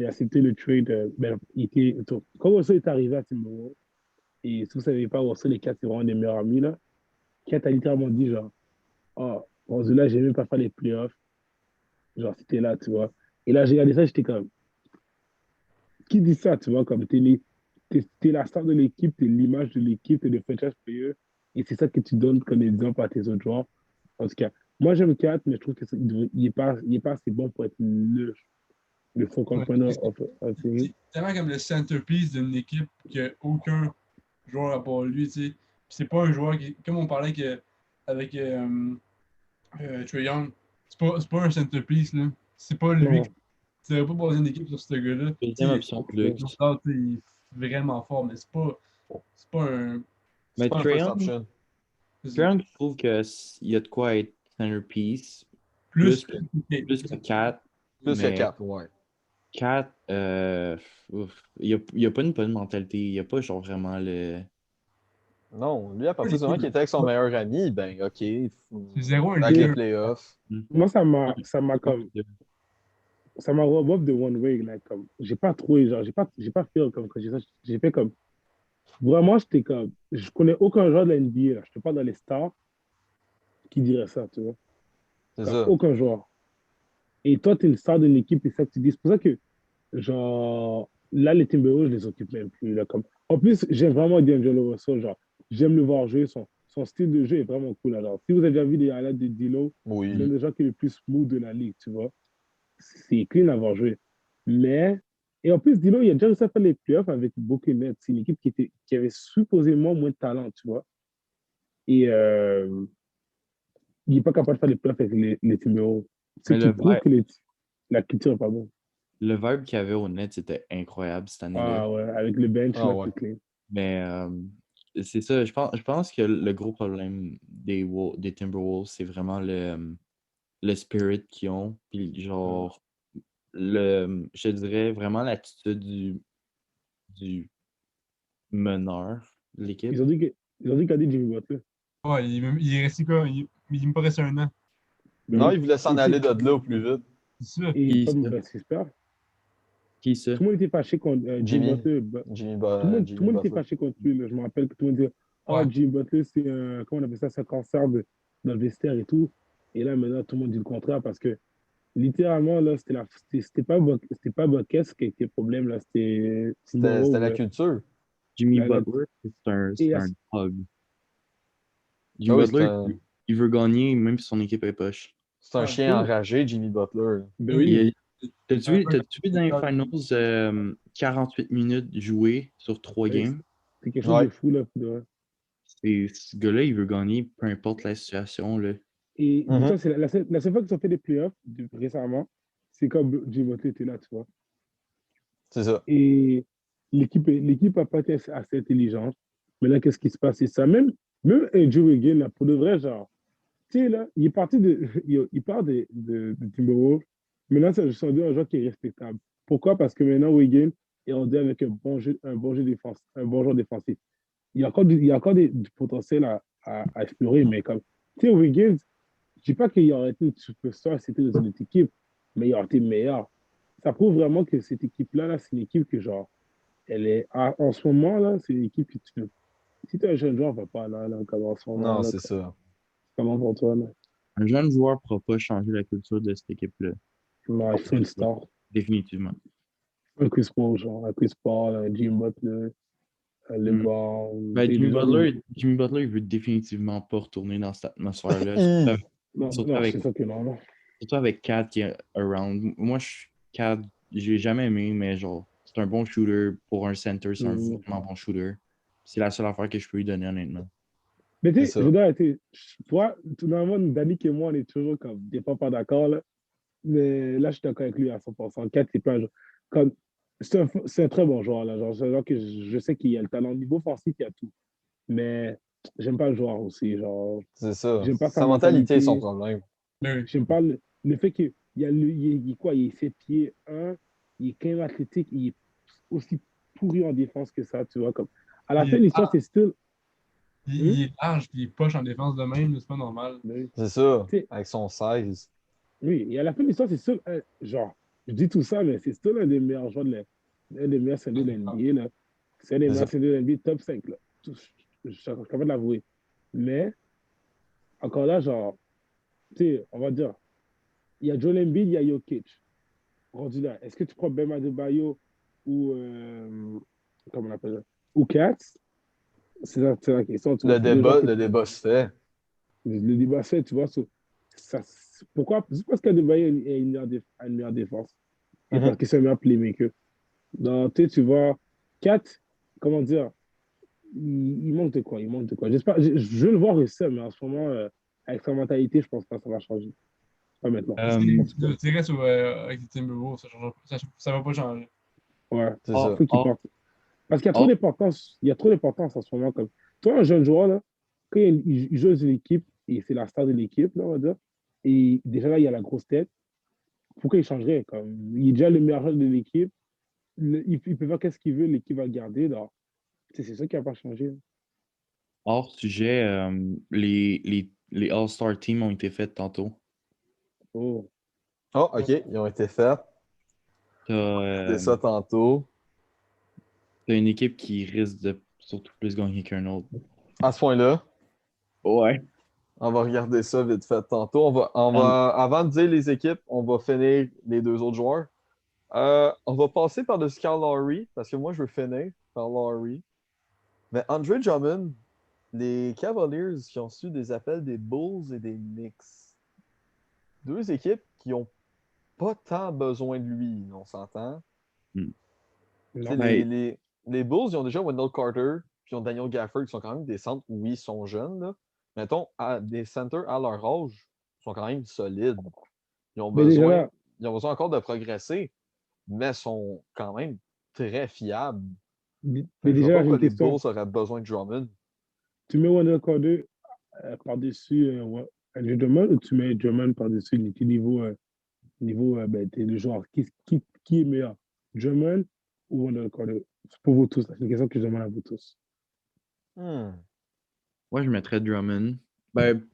accepté le trade, ben, quand Russell est arrivé à Timberwolves, et si vous savez pas, Russell et Kat, c'est vraiment des meilleurs amis, là. Kat a littéralement dit, genre, oh, rendu là, j'ai même pas fait les playoffs. Genre, c'était là, tu vois. Et là, j'ai regardé ça, j'étais comme, qui dit ça, tu vois, comme t'es la star de l'équipe, t'es l'image de l'équipe, t'es le franchise player, et c'est ça que tu donnes comme exemple à tes autres joueurs. En tout cas, moi, j'aime Kat, mais je trouve il est pas assez bon pour être le faux ouais. compreneur of things. C'est tellement comme le centerpiece d'une équipe qu'il n'y a aucun joueur à part lui, tu sais. Puis c'est pas un joueur qui, comme on parlait avec Trae Young, c'est pas un centerpiece, là. C'est pas lui Non, qui Tu n'aurais pas besoin d'une équipe sur ce gars-là. Deuxième option, Luke. Pourtant, il est vraiment fort, mais c'est pas un. Mais C'est pas un Trae first Young, option. je trouve qu'il y a de quoi être centerpiece. Plus Plus que 4. Plus que Mais 4, ouais. 4, il n'y a pas une bonne mentalité. Il n'y a pas genre vraiment le. Non, lui, à partir du moment qu'il était avec son meilleur ami, ben, OK. C'est 0 un Avec les leader. playoffs. Moi, ça m'a comme. Ça m'a rub off de one way. Like, comme, j'ai pas trouvé, genre, j'ai pas fait comme quand j'ai ça. J'ai fait comme. Vraiment, j'étais comme. Je connais aucun joueur de la NBA. Là. Je te parle dans les stars qui dirait ça, tu vois. C'est Comme, ça. aucun joueur. Et toi, tu es une star d'une équipe et ça que tu dis. C'est pour ça que, genre, là, les Timberwolves, je les occupe même plus. Là, comme... En plus, j'aime vraiment D'Angelo Russell. Genre, j'aime le voir jouer. Son style de jeu est vraiment cool. Alors, si vous avez déjà vu des highlights de D'Lo, c'est l'un Oui. des gens qui est le plus smooth de la ligue, tu vois. C'est clean à avoir joué. Mais, et en plus, D'Lo, il a déjà réussi à faire les playoffs avec Brooklyn Nets. C'est une équipe qui avait supposément moins de talent, tu vois. Et il n'est pas capable de faire les playoffs avec les Timberwolves. Ce Mais qui prouve que la culture n'est pas bonne. le vibe qu'il y avait au net, c'était incroyable cette année-là. Ah ouais, avec le bench, Ah là, ouais. c'est clean. Mais c'est ça, je pense que le gros problème des Timberwolves, c'est vraiment le spirit qu'ils ont. Puis genre, je dirais vraiment l'attitude du meneur de l'équipe. Ils ont dit qu'il y a des Jimmy Butler. Ouais, il est resté quoi? Il est pas resté un an. Ben Non, oui. il voulait s'en aller de là au plus vite. C'est ça. Et Qui comme ça? ben, c'est super. Qui ça? Tout le monde était fâché contre Jimmy Jimmy. Butler. Tout le monde était Butler. fâché contre lui. Là. Je me rappelle que tout le monde disait ah, Ouais. Jimmy Butler, c'est comment on appelle ça, c'est un cancer dans le vestiaire et tout. Et là, maintenant, tout le monde dit le contraire parce que littéralement, là, c'était pas Buckets qui était le problème. Là, c'était C'était la Timberwolves. culture. Jimmy La- la- Butler, c'est Et un dog. Ah Jimmy oui, Butler, il veut gagner même si son équipe est poche. c'est un Ouais. chien enragé, Jimmy Butler. ben oui, T'as-tu vu dans les finals 48 minutes jouées sur 3 games? c'est quelque chose Ouais. de fou, là. Pour de vrai. Et ce gars-là, il veut gagner peu importe la situation. Là. Et Mhm. dis-toi, c'est la seule fois qu'ils ont fait des playoffs récemment, c'est quand Jimmy Butler était là, tu vois. C'est ça. Et l'équipe n'a pas été assez intelligente. Mais là, qu'est-ce qui se passe? C'est ça. Même Joe Wiggins, là, pour de vrai, genre, tu sais, là, il est parti il part de Timberwolves. Maintenant, c'est un joueur qui est respectable. Pourquoi? Parce que maintenant, Wiggins est rendu avec un bon jeu un bon joueur défensif. Il y a encore du potentiel à explorer, mais comme, tu sais, Wiggins, je ne dis pas qu'il aurait été une superstar, c'était dans une autre équipe, mais il aurait été meilleur. Ça prouve vraiment que cette équipe-là, là, c'est une équipe que, genre, elle est, en ce moment, là, c'est une équipe que tu si tu es un jeune joueur, va pas là, comme en ce moment, Non, là, c'est ça. comment pour toi, là? Un jeune joueur ne pourra pas changer la culture de cette équipe-là. Non, il faut une star. Définitivement. Un Chris Paul, genre, un Chris Paul, un Jim Butler, un LeBron. Ben, des Jimmy gens Butler, il veut définitivement pas retourner dans cette atmosphère-là. Non, Surtout non, avec, c'est ça que non, là. surtout avec Kat qui est around. Moi, Kat, j'ai jamais aimé, mais genre, c'est un bon shooter. Pour un center, c'est un vraiment bon shooter. C'est la seule affaire que je peux lui donner, honnêtement. Mais tu C'est sais, ça. je dois arrêter. Toi, normalement, Danick et moi, on est toujours comme des pas d'accord, là. Mais là, je suis d'accord avec lui à 100%. 4, c'est pas un joueur. Comme, c'est un très bon joueur, là. Genre, c'est un joueur que je sais qu'il a le talent. Au niveau offensif, il y a tout. Mais j'aime pas le joueur aussi. Genre, C'est ça. j'aime pas sa Sa mentalité est son mentalité. problème. Mais J'aime pas le fait qu'il y a il est quoi? Il est 7 pieds 1, il est quand même athlétique, il est aussi pourri en défense que ça, tu vois. Comme, à la il fin est, de l'histoire, c'est still. il est large puis il est poche en défense de même, c'est pas normal. Mais, C'est ça. tu sais, Avec son 16. oui, et à la fin de l'histoire, c'est still, genre, je dis tout ça, mais c'est still un des meilleurs joueurs un des meilleurs centres de l'NBA, là. C'est un des C'est meilleurs ça. centres de l'NBA top 5, là. Je suis capable de l'avouer. Mais, encore là, genre, tu sais, on va dire, il y a Joel Embiid, il y a Jokic. Rendu là, est-ce que tu prends Bam Adebayo ou, comment on appelle ça, ou Kat? C'est la question. Tu vois, c'est deux joueurs Le débat se fait. le débat c'est, tu vois, ça, pourquoi? Juste parce qu'Adebayo a une meilleure défense et Mhm. parce que c'est un meilleur playmaker. Donc, tu vois, Kat, comment dire, il manque de quoi? Il manque de quoi? J'espère, je le vois réussir, mais en ce moment, avec sa mentalité, je pense pas que ça va changer. pas maintenant. Tu restes avec les Timberwolves, ça va pas changer. Ouais, C'est Or, ça. faut qu'il or, parte. Parce qu'il y a trop or, d'importance. Il y a trop d'importance en ce moment. Comme... Toi, un jeune joueur, là, quand il joue dans une équipe, et c'est la star de l'équipe, là, on va dire, et déjà là, il y a la grosse tête, pourquoi il changerait? Comme, il est déjà le meilleur joueur de l'équipe, il peut faire qu'est-ce qu'il veut, l'équipe va le garder. Donc, c'est ça qui n'a pas changé. hors sujet, les All-Star Teams ont été faits tantôt. Oh. Oh, OK, ils ont été faits. T'as C'est ça tantôt. t'as une équipe qui risque de surtout plus gagner qu'un autre. À ce point-là, Ouais. on va regarder ça vite fait tantôt. Avant de dire les équipes, on va finir les deux autres joueurs. On va passer par-dessus Kyle Lowry, parce que moi, je veux finir par Lowry. Mais Andre Drummond, les Cavaliers qui ont su des appels des Bulls et des Knicks. Deux équipes qui n'ont pas tant besoin de lui, on s'entend. Hmm. Non. Les Bulls, ils ont déjà Wendell Carter, puis ils ont Daniel Gafford, qui sont quand même des centres, oui, ils sont jeunes. Là. Mettons, des centers à leur âge, ils sont quand même solides. Ils ont Mais déjà besoin, là, ils ont besoin encore de progresser, mais sont quand même très fiables. mais Fait que je vois déjà pas là, j'ai pourquoi une les question. Bulls auraient besoin de Drummond. Tu mets Wendell Carter par-dessus Andrew Drummond ou tu mets Drummond par-dessus niveau ben, t'es le joueur qui est meilleur? Drummond ou Wendell Carter? C'est pour vous tous. C'est une question que je demande à vous tous. Hmm. Moi, je mettrais Drummond. Ben,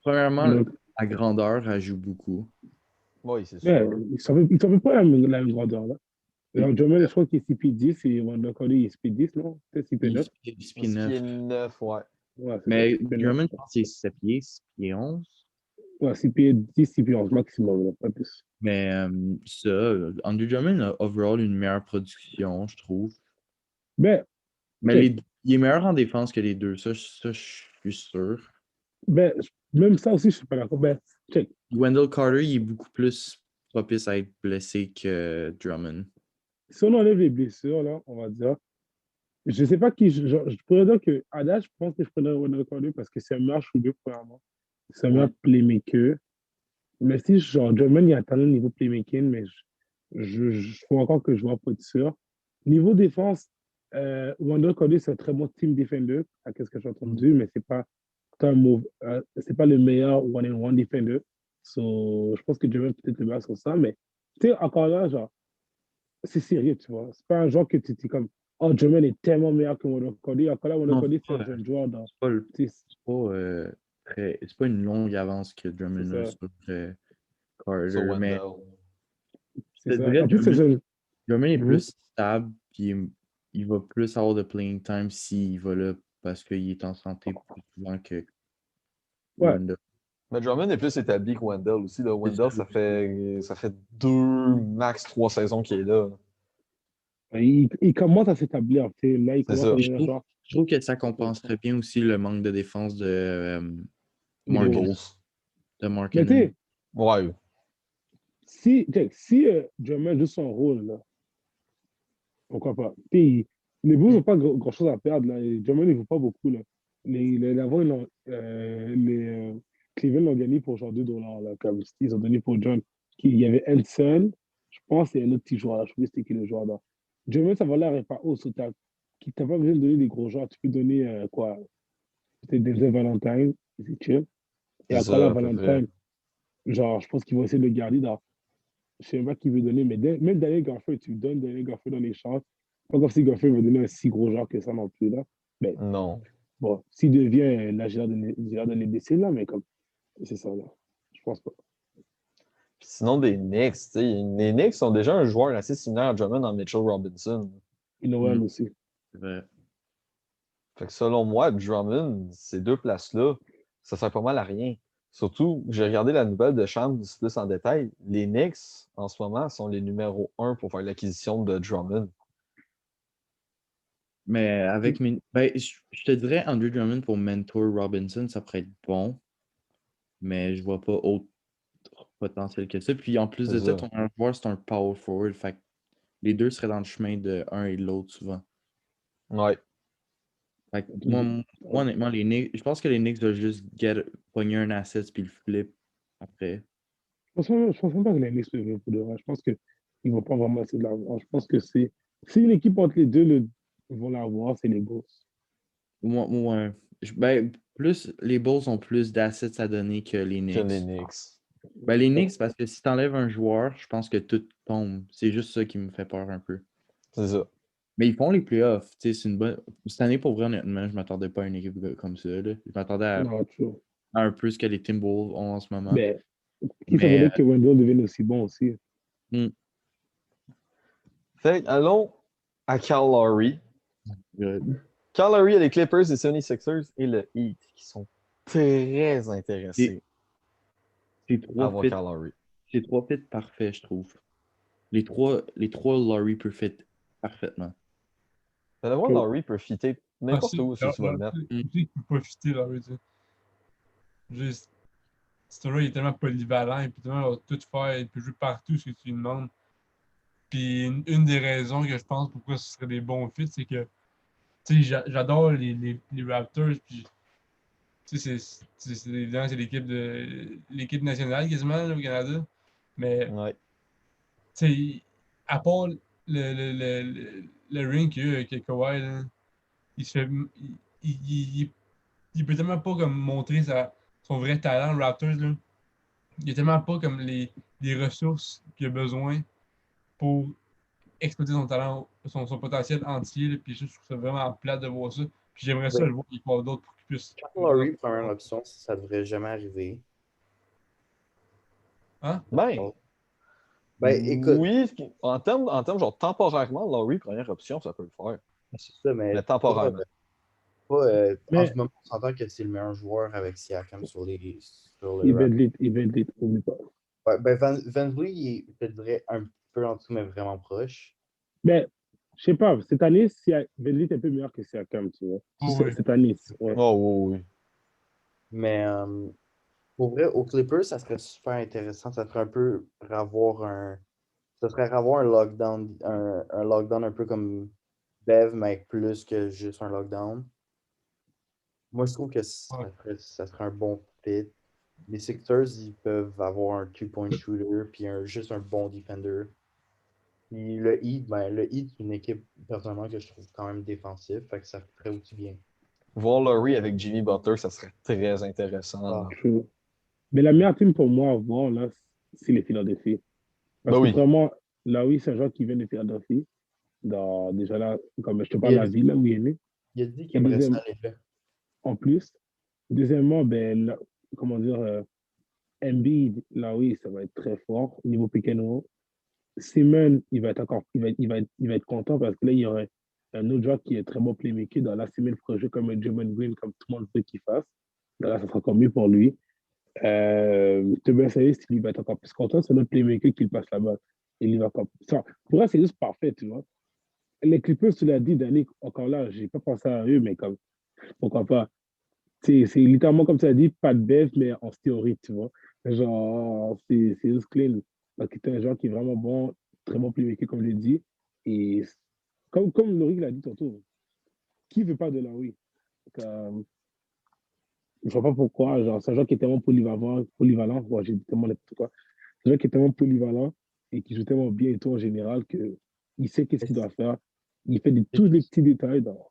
premièrement, Wendell- la grandeur, elle joue beaucoup. Oui, c'est Ouais, sûr. ils sont pas la même grandeur, là. Alors, Drummond, je crois qu'il est 6 pieds 10 et Wendell Carter, il est 6 pieds 10, non? Peut-être 6 pieds 9. Il se pied Ce qui est 9. 9, ouais. Ouais, c'est ça, Mais 6 pieds 9. Drummond, je pense qu'il est 7 pieds, 6 pieds 11. Ouais, 6 pieds 10, 6 pieds 11 maximum, là, pas plus. Mais ça, Andrew Drummond a overall une meilleure production, je trouve. Ben, Mais check. il est meilleur en défense que les deux, ça je suis sûr. Ben, même ça aussi, je suis pas d'accord. Ben, check. Wendell Carter, il est beaucoup plus propice à être blessé que Drummond. Si on enlève les blessures, là, on va dire, je sais pas qui, je pourrais dire que, à date, je pense que je prendrais Wendell Carter parce que c'est un meilleur shooter, premièrement. C'est un meilleur Oui. playmaker. Mais si, genre, Drummond, il a atteint le niveau playmaking, mais je trouve encore que je vois pas de sûr. Niveau défense, Wendell Carter, c'est un très bon team defender, à ce que j'ai entendu, mais c'est pas le meilleur one-on-one defender. So, je pense que Drummond peut-être le meilleur sur ça, mais tu sais, encore là, genre, c'est sérieux, tu vois. C'est pas un genre que tu dis comme, oh, Drummond est tellement meilleur que Wendell Carter. Encore là, Wendell Non, Carter, c'est un jeune joueur. c'est pas, Tu sais, c'est pas une longue avance que c'est Drummond a ça. sur Sur Carter, mais Wendell. C'est je te ça. dirais En plus, c'est jeune. Drummond est Mhm. plus stable, puis il va plus avoir de playing time s'il va là parce qu'il est en santé plus souvent que Ouais. Wendell. Mais Drummond est plus établi que Wendell aussi. Là. C'est Wendell, ça. ça fait 2, max 3 saisons qu'il est là. Il commence à s'établir. Tu sais. Là, il C'est commence à ça. Puis devenir un joueur. je trouve que ça compenserait bien aussi le manque de défense Les Les Bulls. Markkanen. Bulls. De Mais tu Markkanen. sais, Ouais. si Drummond joue son rôle, là, pourquoi pas? Puis, les Bulls n'ont pas grand-chose à perdre. Là. Et Drummond, il ne vaut pas beaucoup. Là. Avant, Cleveland l'ont gagné pour genre $2. Là, comme ils ont donné pour John. Il y avait Elson, je pense, et un autre petit joueur. Là. Je sais c'était qui le joueur là. Drummond, ça va l'air pas haut. Tu n'as pas besoin de donner des gros joueurs. Tu peux donner quoi? Peut-être Denzel Valentine, c'est chill. Et C'est encore là, ça, à peu près. Valentine, genre, je pense qu'ils vont essayer de le garder dans. Je sais pas qui veut donner, mais même Daniel Gafford, tu donnes Daniel Gafford dans les chances. Pas comme si Gafford veut donner un si gros joueur que ça non plus, là. Mais Non. bon, s'il devient, là, j'ai l'air de l'aider, là, mais comme, c'est ça, là. Je pense pas. Puis sinon, des Knicks, tu sais, les Knicks sont déjà un joueur assez similaire à Drummond en Mitchell Robinson. Et Noël aussi. C'est vrai. Fait que selon moi, Drummond, ces deux places-là, ça sert pas mal à rien. Surtout, j'ai regardé la nouvelle de Shams plus en détail. Les Knicks, en ce moment, sont les numéros 1 pour faire l'acquisition de Drummond. Mais avec ben, je te dirais Andrew Drummond pour mentor Robinson, ça pourrait être bon. Mais je vois pas autre potentiel que ça. Puis en plus de C'est ça, ça. ton meilleur joueur, c'est un power forward. Fait que les deux seraient dans le chemin de un et de l'autre souvent. Ouais. Fait que moi, honnêtement, je pense que les Knicks doivent juste pogner un asset puis le flip après. Je pense même pas que les Knicks peuvent pour de vrai. Je pense qu'ils ne vont pas vraiment essayer de l'avoir. Je pense que c'est. Si une équipe entre les deux vont l'avoir, c'est les Bulls. Ouais. Ben, les Bulls ont plus d'assets à donner que les Que les Knicks. Knicks. Ben, les Knicks, parce que si t'enlèves un joueur, je pense que tout tombe. C'est juste ça qui me fait peur un peu. C'est ça. Mais ils font les playoffs. Tu sais, c'est une bonne. Cette année, pour vrai, honnêtement, je m'attendais pas à une équipe comme ça, là. Je m'attendais Non, toujours. à un peu ce que les Timberwolves ont en ce moment. Ben, qui Mais s'attendait que Wendell devienne aussi bon aussi? hmm, Fait allons à Kyle Lowry. good. Kyle Lowry a les Clippers, les 76ers et le Heat qui sont très C'est intéressés c'est à trois avoir fits. Kyle Lowry. C'est trois fits parfaits, je trouve. Les trois Laurie peut fit parfaitement. D'avoir Cool. Lowry peut fitter Ah, n'importe où si tu vas le mettre. tu sais qu'il peut pas fitter, là, tu sais. Juste, ce là il est tellement polyvalent, il peut tellement tout faire, il peut jouer partout ce que tu lui demandes. Puis une des raisons que je pense pourquoi ce serait des bons fits, c'est que tu sais, j'adore les Raptors, puis tu sais, évidemment, c'est l'équipe nationale quasiment là, au Canada. Mais Ouais. tu sais, à part le ring que Kawhi, là, il se fait. Il peut tellement pas comme montrer son vrai talent, le Raptors. Là. Il a tellement pas comme les ressources qu'il a besoin pour exploiter son talent, son potentiel entier. Là. Puis je trouve ça vraiment plate de voir ça. Puis j'aimerais ça Ben, le voir quelque part d'autre pour qu'il puisse. Kyle Lowry, première option, ça devrait jamais arriver. Hein? Ben, Ben, écoute, oui, en termes genre temporairement, Lowry, première option, ça peut le faire. c'est ça, mais Mais temporairement. en ce Mais moment, on s'entend que c'est le meilleur joueur avec Siakam sur les il va Raptors. être lit, oublie pas. Ouais, ben, Van Vliet, il est, je te dirais, un peu en dessous, mais vraiment proche. Mais, je sais pas, cette année, Benedict est un peu meilleur que Siakam, tu vois. Oh, oui. Cette année, ouais. Oh, oui, oui. Mais pour vrai, aux Clippers, ça serait super intéressant. Ça serait un peu ça serait avoir un lockdown un peu comme Bev, mais avec plus que juste un lockdown. Moi, je trouve que Ouais. ça serait un bon fit. Les Sixers, ils peuvent avoir un two-point shooter, puis juste un bon defender. Puis le Heat, c'est une équipe, personnellement, que je trouve quand même défensive, fait que ça ferait aussi bien. Voir Lowry avec Jimmy Butler, ça serait très intéressant. Ah, True. Mais la meilleure team pour moi à voir, là, c'est les Philadelphie. Ben Parce que oui. vraiment, là, oui, c'est un joueur qui vient de Philadelphie. Déjà là, comme je te parle il de a la dit, ville là, où il est né. il a dit qu'il Et aimerait ça aller là. en plus, deuxièmement, ben, comment dire, Embiid, là, oui, ça va être très fort au niveau pick and roll. Simon, il va être content parce que là, il y aurait un autre joueur qui est très bon playmaker. Dans la Simon pourrait jouer comme un Draymond Green, comme tout le monde veut qu'il fasse. Là, ça sera encore mieux pour lui. Tobias Harris, lui, va être encore plus content. C'est notre playmaker qui le passe la balle. Et il va encore... Pour moi, c'est juste parfait, tu vois. Les Clippers, tu l'as dit, Danny, encore là, j'ai pas pensé à eux, mais comme, pourquoi pas. C'est littéralement comme ça dit, pas de bev, mais en théorie, tu vois. Genre, c'est juste clean. Donc, c'est un joueur qui est vraiment bon, très bon playmaker, comme je l'ai dit. Et comme Laurie l'a dit tantôt, qui veut pas de Laurie? Comme, je vois pas pourquoi. Genre, c'est un joueur qui est tellement polyvalent. Bon, j'ai dit tellement n'importe quoi. C'est un joueur qui est tellement polyvalent et qui joue tellement bien et tout en général que il sait qu'est-ce qu'il doit faire. Il fait tous les petits détails dans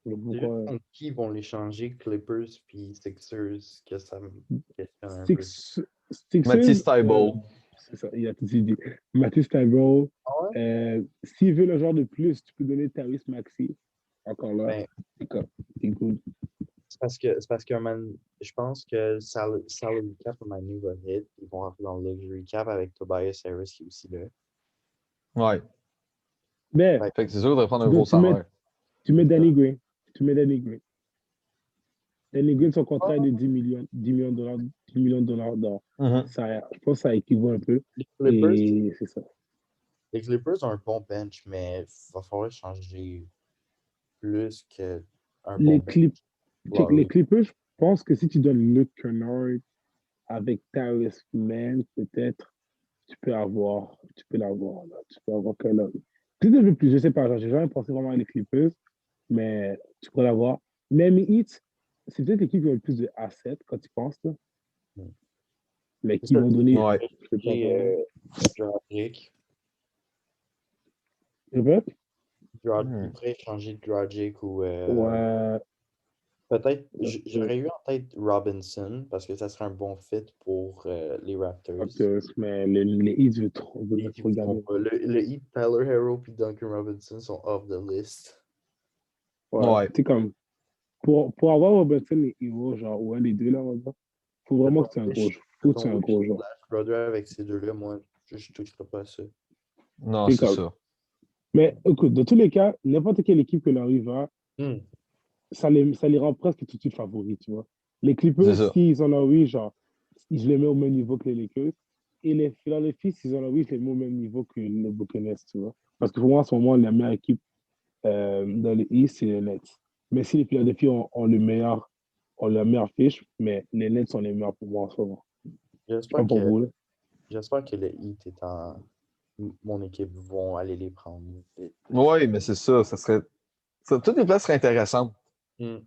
le C'est juste pourquoi. contre qui vont les changer, Clippers puis Sixers, que ça me questionne un peu. Sixers, Matisse Thybulle. c'est ça, il a tout dit. Matisse Thybulle, Ah ouais? s'il veut le genre de plus, tu peux donner Tyrese Maxey. Encore là, Ben, c'est good. je pense que le salary cap à Manu va hit. Ils vont rentrer dans le luxury cap avec Tobias Harris qui est aussi là. Ouais. Mais Fait Fait que c'est sûr de prendre un tu, gros tu mets, salaire. tu mets Danny Green. Tu mets Danny Green. Danny Green, son ah, contrat est de 10 millions de dollars, 10 millions de dollars d'or. Mhm. Ça, je pense que ça équivaut un peu. les Clippers, Et c'est ça. les Clippers ont un bon bench, mais il va falloir changer plus qu'un bon Les, bench. clip, les Lowry. Clippers, je pense que si tu donnes Luke Kennard avec Tyrese Mann, peut-être, tu peux l'avoir, là. Tu peux avoir Kennard. Peut-être un peu plus, je sais pas, genre, j'ai jamais pensé vraiment à les Clippers, mais tu peux l'avoir. Même Heat, c'est peut-être l'équipe qui a le plus de assets quand tu penses, là. Mm. mais qui vont donner. Ouais. Je sais pas, Et Dragic. répète? Il pourrait changer de Dragic ou Ouais. peut-être. J'aurais eu en tête Robinson parce que ça serait un bon fit pour les Raptors. Mais les Heat veulent Les Heat, trop gagner. le Heat, Tyler Hero et Duncan Robinson sont off the list. Ouais. Tu sais, comme, pour avoir Robertson et Hero, genre, ou un des deux, là, on va dire, faut vraiment que tu aies un gros joueur. Faut que tu aies un gros joueur. Brother avec ces deux-là, moi, je ne toucherai pas à ça. Non, C'est c'est comme- ça. Mais écoute, dans tous les cas, n'importe quelle équipe que Larry va, Hmm. ça les rend presque tout de suite favoris, tu vois. Les C'est Clippers, ça. s'ils ont Larry, genre, je les mets au même niveau que les Lakers. Et les Philadelphie, s'ils ont Larry, je les mets au même niveau que les Buccaneers, tu vois. Parce que pour moi, en ce moment, la meilleure équipe dans les East, c'est les Nets. Mais si les Philadelphie ont la meilleure fiche, mais les Nets sont les meilleurs pour moi en ce moment. J'espère Pas pour vous, là. J'espère que le Heat étant mon équipe vont aller les prendre. Oui, mais c'est ça. Toutes les places seraient intéressantes. Hmm.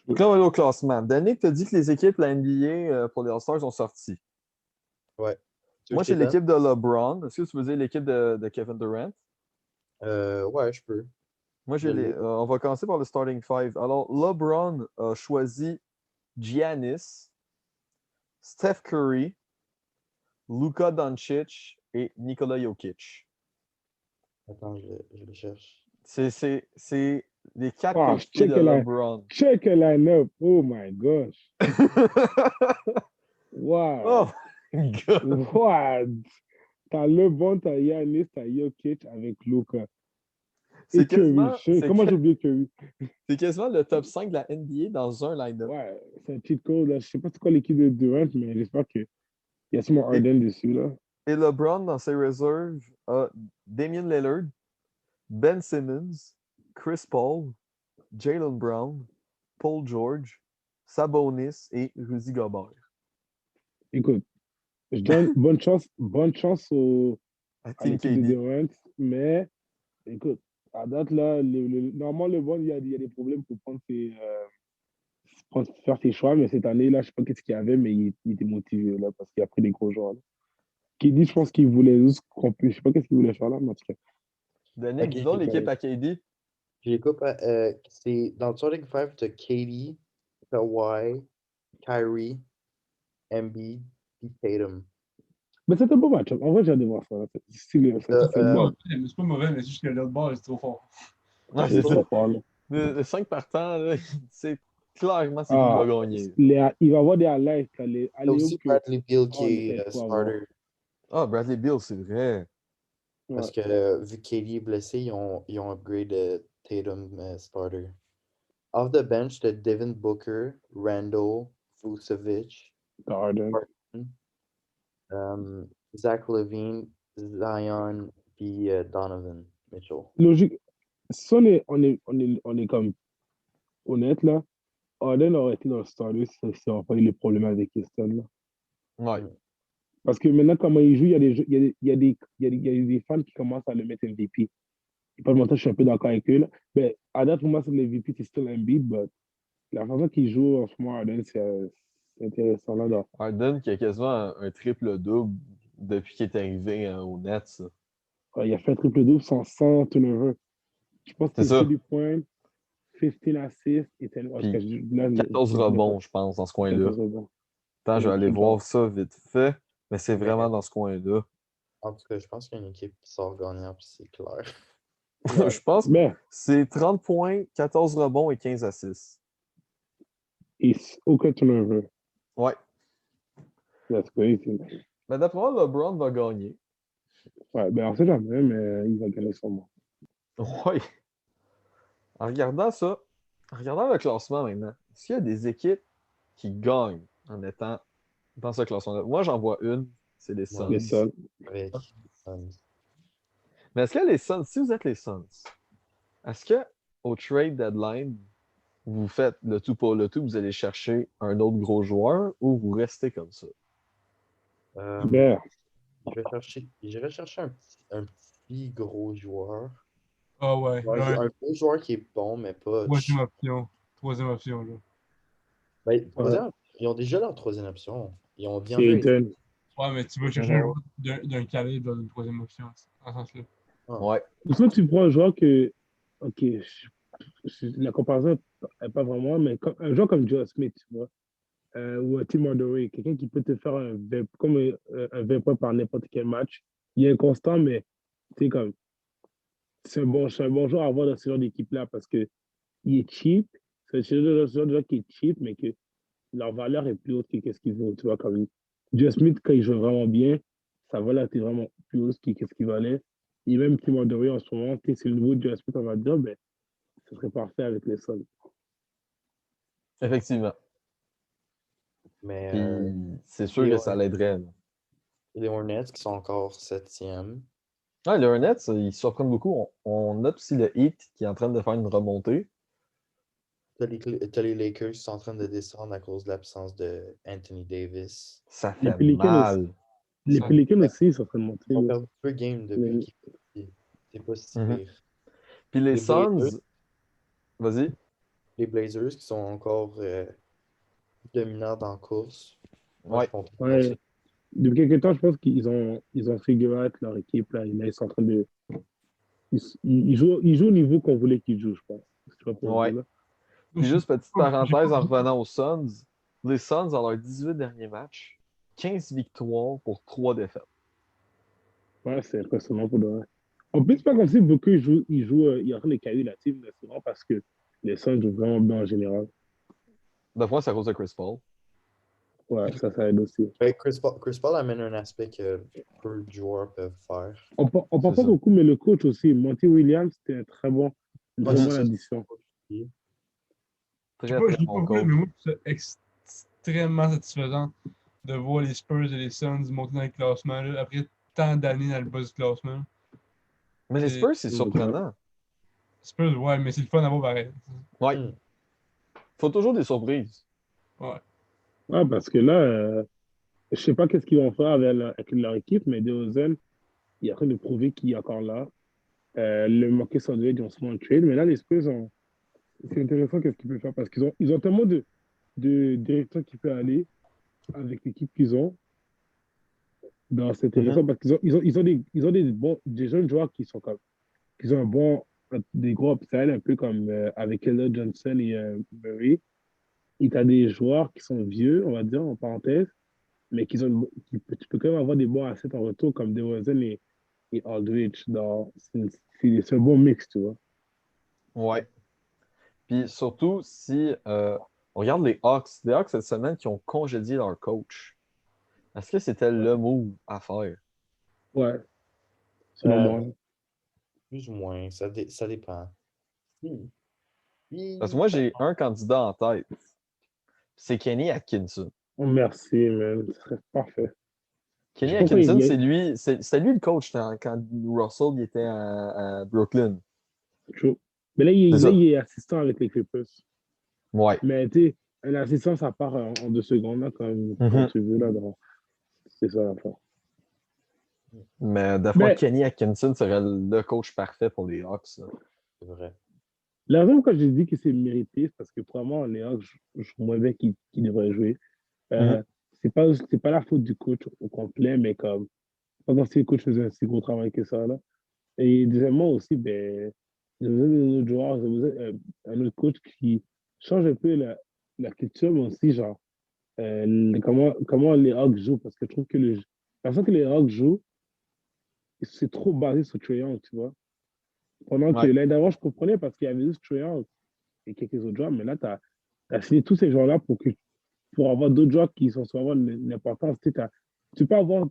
Donc là, on va aller au classement. Danick, tu as dit que les équipes, la NBA pour les All-Stars ont sorti. Ouais. Moi, c'est l'équipe de LeBron. Est-ce que tu veux dire l'équipe de Kevin Durant? Ouais, je peux. Moi, on va commencer par le starting five. Alors, LeBron a choisi Giannis, Steph Curry, Luka Doncic et Nikola Jokic. Attends, je le cherche. C'est les quatre Ah, coéquipiers de LeBron. Check a line-up. Oh my gosh. Wow. Oh my God. What? T'as LeBron, t'as Giannis, t'as Jokic avec Luka. C'est Et Curry. quasiment, Comment j'ai oublié Curry? c'est quasiment le top 5 de la NBA dans un line-up. Ouais, c'est un cheat code. Là. Je sais pas c'est quoi l'équipe de Durant, mais j'espère qu'il y a sûrement Harden dessus. Là. Et LeBron, dans ses réserves, a Damian Lillard, Ben Simmons, Chris Paul, Jalen Brown, Paul George, Sabonis et Rudy Gobert. Écoute, je donne bonne chance À à Team l'équipe de KD. Durant, mais écoute, à date là, normalement LeBron, il y a des problèmes pour faire ses choix, mais cette année là, je sais pas qu'est-ce qu'il y avait, mais il était motivé là parce qu'il a pris des gros joueurs. Là. KD, je pense qu'il voulait juste qu'on puisse, je sais pas qu'est-ce qu'il voulait faire là, mais en tout cas. Danick, Ok, dis donc l'équipe à KD. Je les coupe. C'est dans le starting five, tu as KD, Kawhi, Kyrie, Embiid et Tatum. Mais c'est un beau match. En vrai, j'ai hâte de voir ça. Là. Ça fait bon. C'est pas mauvais, mais c'est juste que l'autre bord, c'est trop fort. Ouais, C'est c'est ça. trop fort, là. Le 5 partants, là, c'est clairement c'est qui Ah, va gagner. il va y avoir des highlights. Il y a aussi Bradley Beal qui est était trop starter. Ah, Bradley Beal, c'est vrai. Parce que vu que KD est blessé, ils ont upgrade Tatum starter. Off the bench, t'as Devin Booker, Randall, Vucevic, Harden. Zach LaVine, Zion, puis Donovan Mitchell. Logique. Si on est comme honnête, là, Harden aurait été dans le starter si on n'a pas eu les problèmes avec Houston. Là. Ouais. Parce que maintenant, comment il joue, il y a des fans qui commencent à le mettre MVP. Et pas de mentir, je suis un peu d'accord avec eux. Là. Mais à date, pour moi, c'est le MVP, c'est still Embiid, mais la façon qu'il joue en ce moment, Harden, c'est intéressant. Là, Harden qui a quasiment un triple-double depuis qu'il est arrivé au Nets. il a fait un triple-double sans turnover. Je pense C'est qu'il ça. fait du point, 15 assists et 14 rebonds, je pense, dans ce coin-là. Attends, je vais aller voir ça vite fait. Mais c'est vraiment dans ce coin-là. En tout cas, je pense qu'il y a une équipe qui sort gagnant, puis c'est clair. Je pense que c'est 30 points, 14 rebonds et 15 assists. Et aucun turnover. Ouais. That's crazy. Mais d'après moi, LeBron va gagner. Ouais, ben on sait jamais, mais il va gagner sûrement. Oui. En regardant ça, en regardant le classement maintenant, est-ce qu'il y a des équipes qui gagnent en étant dans ce classement-là? Moi, j'en vois une, c'est les Suns. Les Suns. Avec Suns. Mais est-ce que les Suns, si vous êtes les Suns, est-ce qu'au trade deadline, vous faites le tout pour le tout, vous allez chercher un autre gros joueur ou vous restez comme ça? Ben, J'irai chercher un petit gros joueur. Ah ouais. Un gros joueur qui est bon, mais pas. Troisième option, là. Ben, ils ont déjà leur troisième option. Ils ont bien c'est joué. Ayton. Ouais, mais tu vas chercher un joueur d'un calibre d'une troisième option, dans ce sens-là. Ouais. Ou soit tu prends un joueur que, ok, la comparaison n'est pas vraiment, mais un joueur comme Joe Smith, tu vois, ou un Tim Hardaway, quelqu'un qui peut te faire comme un 20 points par n'importe quel match. Il est inconstant, mais tu sais, comme, c'est un bon joueur à avoir dans ce genre d'équipe-là parce que il est cheap. C'est le genre de joueur qui est cheap, mais que leur valeur est plus haute que ce qu'ils vaut. Tu vois, comme Joe Smith, quand il joue vraiment bien, sa valeur était vraiment plus haute que ce qu'il valait. Et même Tim Hardaway en ce moment, tu sais, c'est le nouveau Joe Smith, on va dire, ben, ce serait parfait avec les Suns. Effectivement. Mais Puis c'est sûr les, que ça l'aiderait. Là. les Hornets qui sont encore 7e. Ouais, les Hornets, ils surprennent beaucoup. On note aussi le Heat qui est en train de faire une remontée. T'as les Lakers qui sont en train de descendre à cause de l'absence de Anthony Davis. Ça Les fait Pelicans aussi. mal. Les Ça- Pelicans aussi sont en train de monter. Ils ont Là. perdu peu de games depuis qu'ils sont partis. C'est pas si Mhm. pire. Puis les Les Blazers, Suns, vas-y. les Blazers qui sont encore dominants dans la course. Moi, je Ouais. compte pour ça. Ouais. Depuis quelques temps, je pense qu'ils ont figure out leur équipe. Là, ils sont en train de. Ils jouent au niveau qu'on voulait qu'ils jouent, je pense. C'est pas pour Ouais. dire, là. Puis juste petite J'ai pas parenthèse en vu. revenant aux Suns. Les Suns, dans leurs 18 derniers matchs, 15 victoires pour 3 défaites. Ouais, c'est impressionnant pour de vrai. En plus, c'est pas comme si beaucoup il y a rien de cailloux la team, là, c'est vraiment parce que les Suns jouent vraiment bien en général. De fois, c'est à cause de Chris Paul. Ouais, ça aide aussi. Ouais, Chris Paul amène un aspect que peu de joueurs peuvent faire. On parle C'est pas ça. beaucoup, mais le coach aussi, Monty Williams, c'était une Ouais, très c'est bonne ça. addition. Très, Je très l'ai bon pas vu, coach. mais moi, c'est extrêmement satisfaisant de voir les Spurs et les Suns monter dans le classement, là, après tant d'années dans le bas du classement. Mais les C'est Spurs, c'est surprenant. Spurs, ouais, mais c'est le fun à voir pareil. Ouais. Hmm. Faut toujours des surprises. Ouais. Ouais, parce que là, je sais pas qu'est-ce qu'ils vont faire avec leur équipe, mais DeRozan, il est en train de prouver qu'il est encore là. Le Marcus Aldridge, ils ont souvent le trade, mais là, les Spurs, c'est intéressant qu'est-ce qu'ils peuvent faire parce qu'ils ont tellement de directions qui peuvent aller avec l'équipe qu'ils ont. Non, c'est Mhm. intéressant parce qu'ils ont des jeunes joueurs qui ont des gros upsells, un peu comme avec Ella Johnson et Murray. Et tu as des joueurs qui sont vieux, on va dire, en parenthèse, mais tu peux quand même avoir des bons assets en retour comme DeRozan et Aldridge. C'est un bon mix, tu vois. Ouais. Puis surtout, si on regarde les Hawks cette semaine qui ont congédié leur coach, est-ce que c'était le move à faire? Ouais, selon Euh, moi. Plus ou moins, ça dépend. Hmm. Parce que Puis, moi, j'ai un candidat en tête. C'est Kenny Atkinson. Oh, merci, man. Ce serait parfait. Je Kenny sais pas pourquoi Atkinson, c'était lui le coach quand Russell il était à Brooklyn. chaud. Mais C'est là, ça. il est assistant avec les Clippers. Ouais. Mais tu sais, un assistant, ça part en 2 secondes, là, quand Mhm. tu veux, là. C'est ça, la fin. Mais des fois, Mais Kenny Atkinson serait le coach parfait pour les Hawks. Là. c'est vrai. la raison pourquoi j'ai dit que c'est mérité, c'est parce que probablement, les Hawks jouent moins bien qu'ils devraient jouer. Mhm. Euh, c'est pas la faute du coach au complet, mais pas comme si le coach faisait un si gros travail que ça, là. Et deuxièmement aussi, ben, j'ai besoin d'un autre joueur, j'ai besoin d'un autre coach qui change un peu la culture, mais aussi, genre, comment les Hawks jouent, parce que je trouve que la façon que les Hawks jouent, c'est trop basé sur Trae Young, tu vois. Pendant que Ouais. l'année d'avant, je comprenais parce qu'il y avait juste Trae Young et quelques autres joueurs, mais là, tu as signé tous ces joueurs-là pour avoir d'autres joueurs qui sont sur avoir l'importance. Tu peux avoir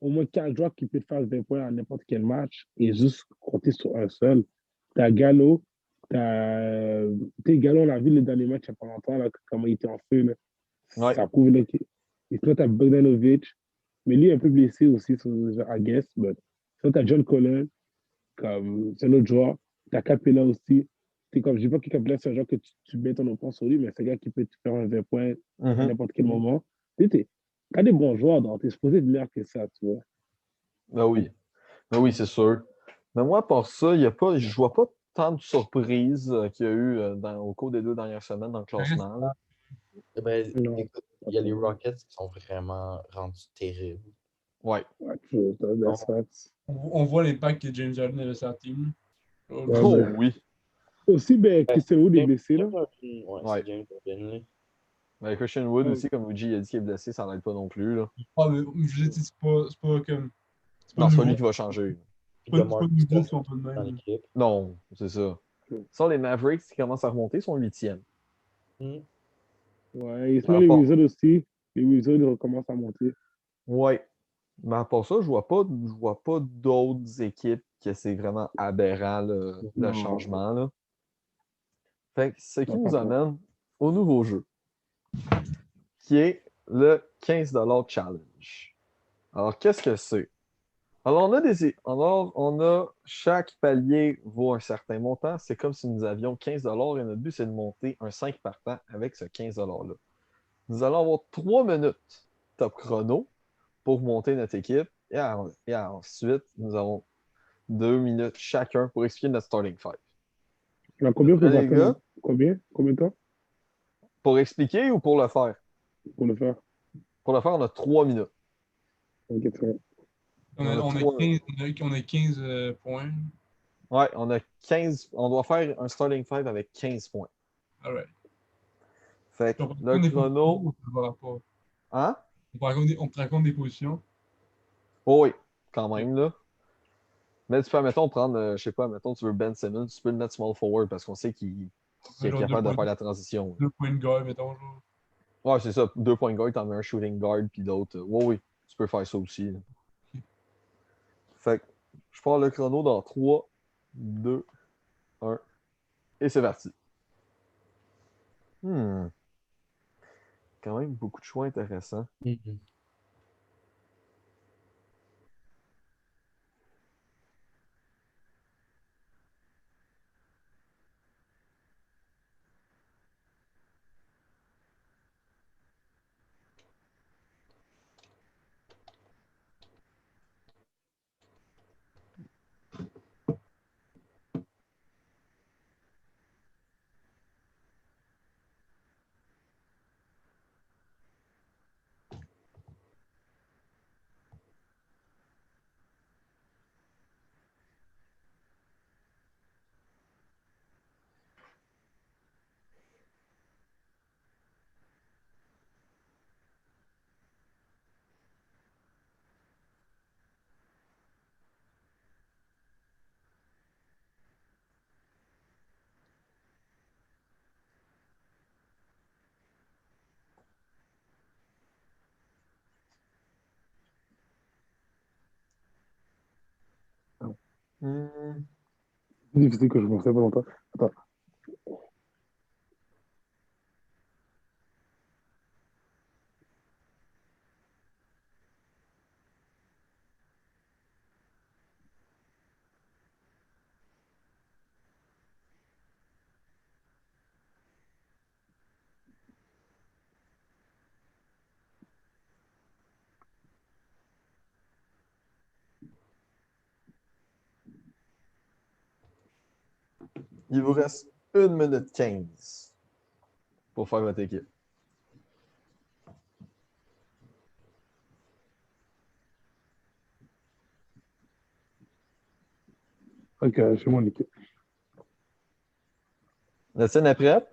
au moins 4 joueurs qui peuvent faire 20 points à n'importe quel match et juste compter sur un seul. Tu as Gallo, Gallo, on l'a vu le dernier match il n'y a pas longtemps, là, comment il était en feu. Là. Ouais. Ça prouve là, qu'il. Et sinon, tu as Bogdanovic, mais lui est un peu blessé aussi, I guess. But. Sinon, tu as John Collins, comme c'est un autre joueur. Tu as Capella aussi. Je dis pas que Capella, c'est un joueur que tu mets ton opinion sur lui, mais c'est un gars qui peut te faire un 20 points à Mhm. n'importe quel moment. Tu as des bons joueurs, donc tu es supposé de meilleur que ça, tu vois. Ben oui. Ben oui, c'est sûr. Mais moi, pour ça, je vois pas tant de surprises qu'il y a eu au cours des 2 dernières semaines dans le reste- classement. Là. Eh ben, Non, écoute, pas il y a les trop. Rockets qui sont vraiment rendus terribles. Ouais. Ouais, true. That's facts. On voit l'impact que James Harden avait sur la team. Oh, Ouais, Oh ben, oui. aussi, ben, Ouais, Christian Wood est James blessé, là. Harden, ouais, Ouais. c'est James Harden, là. Ben, Christian Wood Ouais. aussi, comme Uji a dit qu'il est blessé, ça n'aide pas non plus. Là. Ah, mais je l'ai dit, c'est pas comme. C'est pas Non, c'est pas nouveau. lui qui va changer. Puis C'est pas DeMar nouveau qu'ils DeRozan sont pas de dans même. l'équipe. Non, c'est ça. Sans les Mavericks qui commencent à remonter, ils sont 8e. Ouais, et Par sinon, les rapport. Wizards aussi. Les Wizards recommencent à monter. Ouais. Mais à part ça, je vois pas d'autres équipes que c'est vraiment aberrant le Non. changement. Là. Fait que ce qui Non, pas nous trop. amène au nouveau jeu, qui est le 15$ Challenge. Alors, qu'est-ce que c'est? Alors, on a chaque palier vaut un certain montant. C'est comme si nous avions 15$ et notre but, c'est de monter un 5 partant avec ce 15$-là. Nous allons avoir 3 minutes top chrono pour monter notre équipe. Et ensuite, nous avons 2 minutes chacun pour expliquer notre starting five. Il y a combien pour Les partir? gars, Combien? Combien de temps pour expliquer ou pour le faire? pour le faire? Pour le faire, on a 3 minutes. Ok, c'est bon. On On a, a on a 3 minutes. 15, on a 15 points. Ouais, on a 15. On doit faire un starting five avec 15 points. Alright. Fait que On prend le des chrono. positions, on va pas. Hein? On prend compte des positions. Oh oui, quand même, là. Mais tu peux, mettons, prendre, je sais pas, mettons, tu veux Ben Simmons, tu peux le mettre small forward parce qu'on sait qu'il est Genre capable de faire la transition. 2 points de guard, mettons. Genre. Ouais, c'est ça. 2 points guard, t'en mets un shooting guard, puis l'autre. Ouais, oui, tu peux faire ça aussi. Là. Fait que je pars le chrono dans 3, 2, 1, et c'est parti. Quand même beaucoup de choix intéressants. Hmm. C'est difficile que je me rappelle pas longtemps. Attends. Il vous reste 1 minute 15 pour faire votre équipe. Ok, je suis mon équipe. La tienne est prête?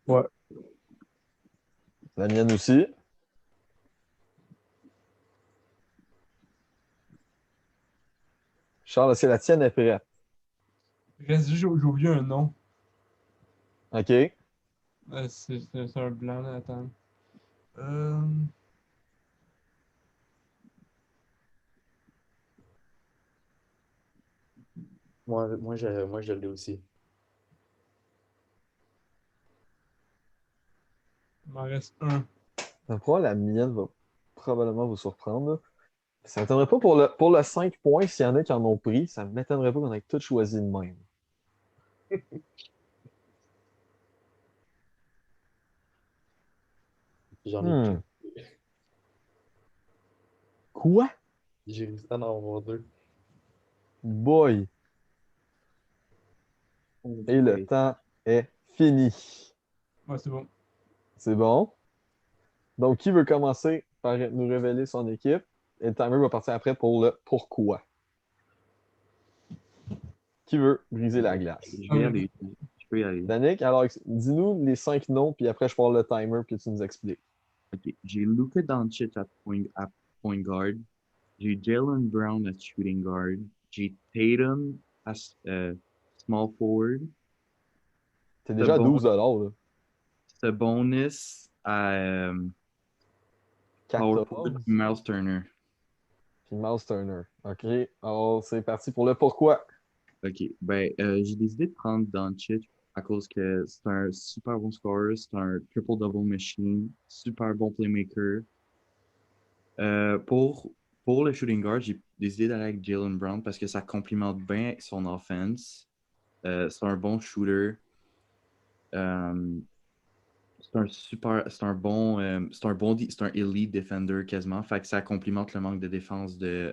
Ouais. La mienne aussi. Charles, est-ce que la tienne est prête? Reste juste, j'ai oublié un nom. OK. C'est un blanc, là, attends. Moi, je l'ai aussi. Il m'en reste un. La mienne va probablement vous surprendre. Là. Ça ne m'étonnerait pas pour le 5 points, s'il y en a qui en ont pris, ça ne m'étonnerait pas qu'on ait tous choisi de même. J'en ai plus. Hmm. Quoi? J'ai réussi à en avoir 2. Boy. Et le temps est fini. Ouais, c'est bon. C'est bon. Donc, qui veut commencer par nous révéler son équipe? Et le timer va partir après pour le pourquoi. Qui veut briser la glace? Je vais y aller. Je peux y aller. Danick, alors dis-nous les 5 noms, puis après je parle le timer, puis tu nous expliques. Ok. J'ai Luka Doncic à point guard. J'ai Jalen Brown à shooting guard. J'ai Tatum à small forward. T'es déjà à 12 $, là. Sabonis à power 14. forward. Miles Turner. Puis Miles Turner. OK. Alors, c'est parti pour le pourquoi. Ok. Ben, j'ai décidé de prendre Doncic à cause que c'est un super bon scorer, c'est un triple-double machine, super bon playmaker. Pour le shooting guard, j'ai décidé d'aller avec Jalen Brown parce que ça complimente bien son offense. C'est un bon shooter. Euh, c'est un elite defender quasiment. Fait que ça complimente le manque de défense de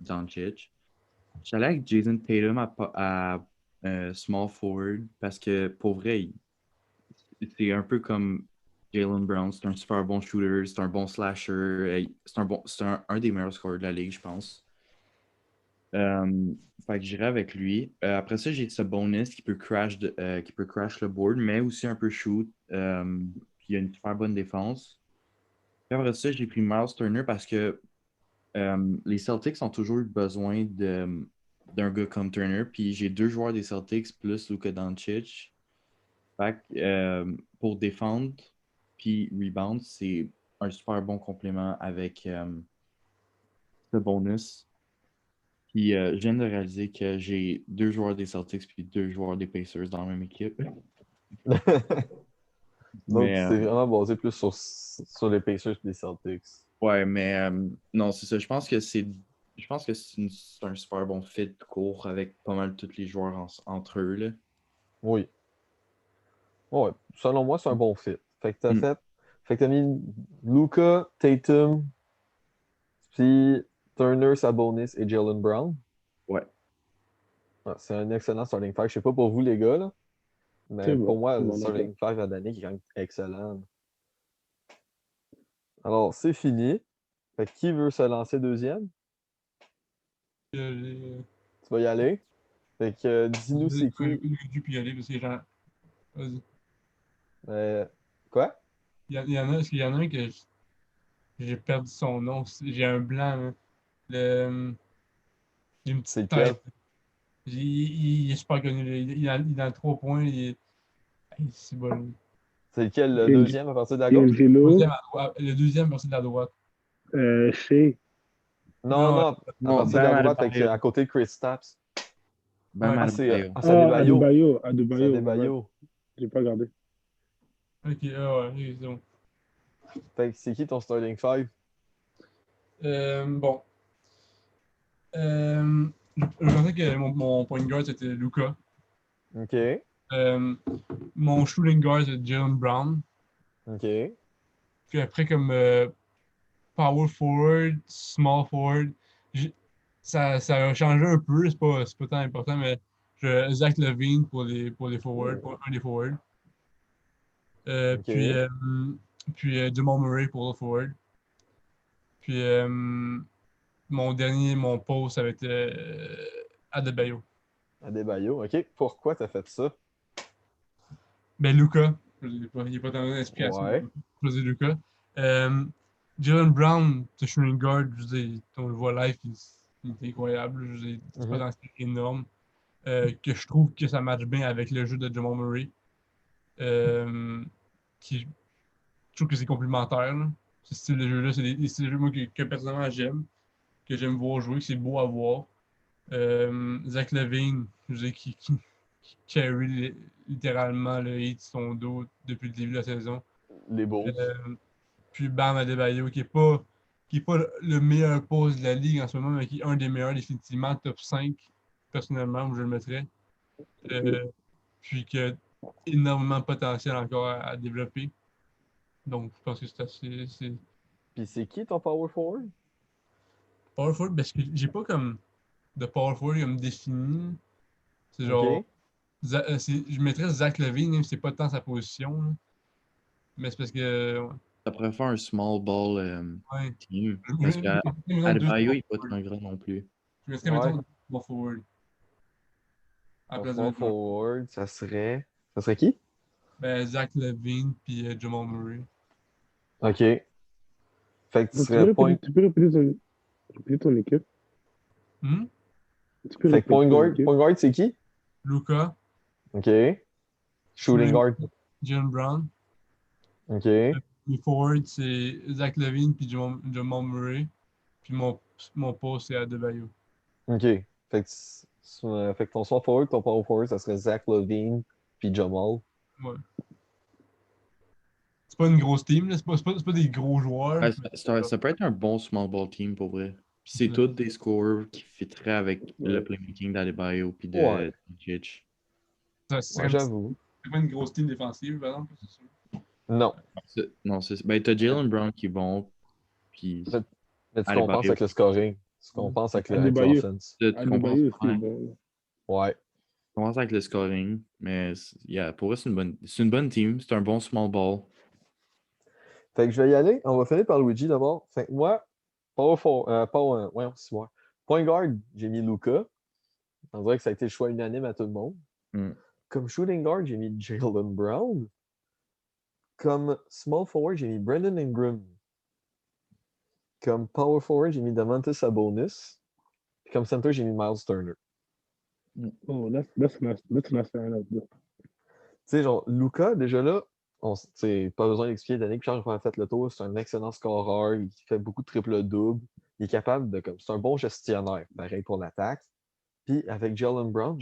Doncic. J'allais avec Jason Tatum à small forward parce que pour vrai, c'est un peu comme Jalen Brown. C'est un super bon shooter, c'est un bon slasher. C'est un des meilleurs scorers de la ligue, je pense. Fait que j'irai avec lui. Après ça, j'ai ce bonus qui peut crash le board, mais aussi un peu shoot. Puis il a une super bonne défense. Puis après ça, j'ai pris Miles Turner parce que les Celtics ont toujours eu besoin d'un gars comme Turner. Puis j'ai 2 joueurs des Celtics plus Luka Doncic. Fait que, pour défendre puis rebound, c'est un super bon complément avec ce bonus. Puis je viens de réaliser que j'ai 2 joueurs des Celtics puis 2 joueurs des Pacers dans la même équipe. Donc, Mais c'est vraiment basé plus sur les Pacers et les Celtics. ouais, mais non, c'est ça. Je pense que c'est un super bon fit court avec pas mal tous les joueurs entre eux, là. Oui. Ouais, selon moi, c'est un bon fit. Fait que Mm. fait que t'as mis Luka, Tatum, puis Turner, Sabonis et Jalen Brown. Ouais. Ah, c'est un excellent starting five. Je sais pas pour vous, les gars, là, mais pour moi, C'est le bon, d'accord. starting five à Danick est quand même excellent. Alors, c'est fini. Fait que qui veut se lancer deuxième? Les- Tu vas y aller. Fait que dis-nous c'est qui. J'ai pu y aller parce que genre. Vas-y. Euh, quoi? Il y en a, parce qu'il y en a un que j'ai perdu son nom. J'ai un blanc, là. J'ai une C'est petite lequel? tête. Il est super connu, là. Il est dans le 3 points. C'est bon. C'est lequel le D'Ang- deuxième à partir de la gauche? D'Angelo, Le deuxième verset de la droite. Shea, Non, Non, non, à Non, partir de la Bam droite, fait que Adebayo. à côté de Chris Stapps. Bam ouais. Adebayo. C'est Adebayo. C'est Adebayo, my bad. Adebayo. J'ai pas regardé. Ok, ouais, c'est bon. Fait que c'est qui ton starting five? Bon. Je pensais que mon point guard c'était Luka. OK. Mon shooting guard c'était Jalen Brown. OK. Puis après, comme power forward, small forward, j'ai- ça a changé un peu, c'est pas tant important, mais Zach Levine pour les forwards, pour un des forwards. Euh, puis OK. euh, puis Jamal Murray pour le forward. Puis mon post, ça va être Adebayo. Adebayo. OK. Pourquoi t'as fait ça? Ben, Luca. Il n'y a pas tant d'explication. Ouais. Je dis Luca. Euh, Jalen Brown, ce shooting guard, je veux dire, on le voit live, il est incroyable. Je veux dire, c'est Mhm. potentiel énorme. Que je trouve que ça match bien avec le jeu de Jamal Murray. Euh, je trouve que c'est complémentaire. Là. Ce style de jeu-là, c'est des styles de jeu moi, que personnellement j'aime, que j'aime voir jouer, que c'est beau à voir. Zach Levine, je veux dire, qui carry littéralement le hit sur son dos depuis le début de la saison. Les Bulls. Puis Bam Adebayo, qui est pas le meilleur poste de la ligue en ce moment, mais qui est un des meilleurs définitivement, top 5, personnellement, où je le mettrais. Euh, Puis qui a énormément de potentiel encore à développer. Donc, je pense que c'est assez. C'est Puis c'est qui ton power forward? power forward, parce que j'ai pas comme de power forward comme défini. C'est genre. OK. Je mettrais Zach Levine, même si c'est pas tant sa position. Là. Mais c'est parce que. Ouais. Ça pourrait faire un small ball Ouais. team. Je Parce je- qu'à je mettrais, mettons, deux Adebayo, il small n'est pas forward. tant grand non plus. Je mettrais, Ouais. mettons, deux small forward à la Ton place de small mettre Mark. forward, ça serait. Ça serait qui? Ben, Zach Levine puis Jamal Murray. Ok. Fait que tu Donc, serais point. tu peux répéter ton équipe. Hmm? Tu peux Fait que répéter ton équipe. point guard, c'est qui? Luka, Ok. Shooting shooting guard. Jalen Brown. Ok. Les forwards, c'est Zach Levine puis Jamal Murray. Puis mon poste, c'est Adebayo. Ok. Fait que, fait que ton small forward, ton power forward, ça serait Zach Levine puis Jamal. Ouais. C'est pas une grosse team, là. C'est pas des gros joueurs. Ouais, Mais ça peut être un bon small ball team pour vrai. Puis c'est Ouais. tous des scorers qui fitteraient avec le Ouais. playmaking d'Adebayo puis Ouais. de Doncic. c'est Ouais, j'avoue. pas une grosse team défensive, par exemple, c'est sûr. Non. Non, ben, t'as Jalen Brown qui est bon, puis Mais, mais tu compenses Adebayo. avec le scoring. Tu compenses avec Adebayo. l'offense. Tu compenses, Adebayo aussi ouais, est bon. Ouais. tu compenses avec le scoring, mais yeah, pour eux, c'est une bonne team. C'est un bon small ball. Fait que je vais y aller. On va finir par Luigi d'abord. Fait que moi, ouais, c'est moi. Point guard, j'ai mis Luka. On dirait que ça a été le choix unanime à tout le monde. Mm. Comme shooting guard, j'ai mis Jalen Brown. Comme small forward, j'ai mis Brandon Ingram. Comme power forward, j'ai mis Domantas Sabonis. Puis comme center, j'ai mis Miles Turner. Oh, that's nice lineup. Tu sais, genre, Luka, déjà là, pas besoin d'expliquer. Danny Pichard a fait le tour. C'est un excellent scoreur. Il fait beaucoup de triple-double. Il est capable de. C'est un bon gestionnaire, pareil pour l'attaque. Puis avec Jalen Brown,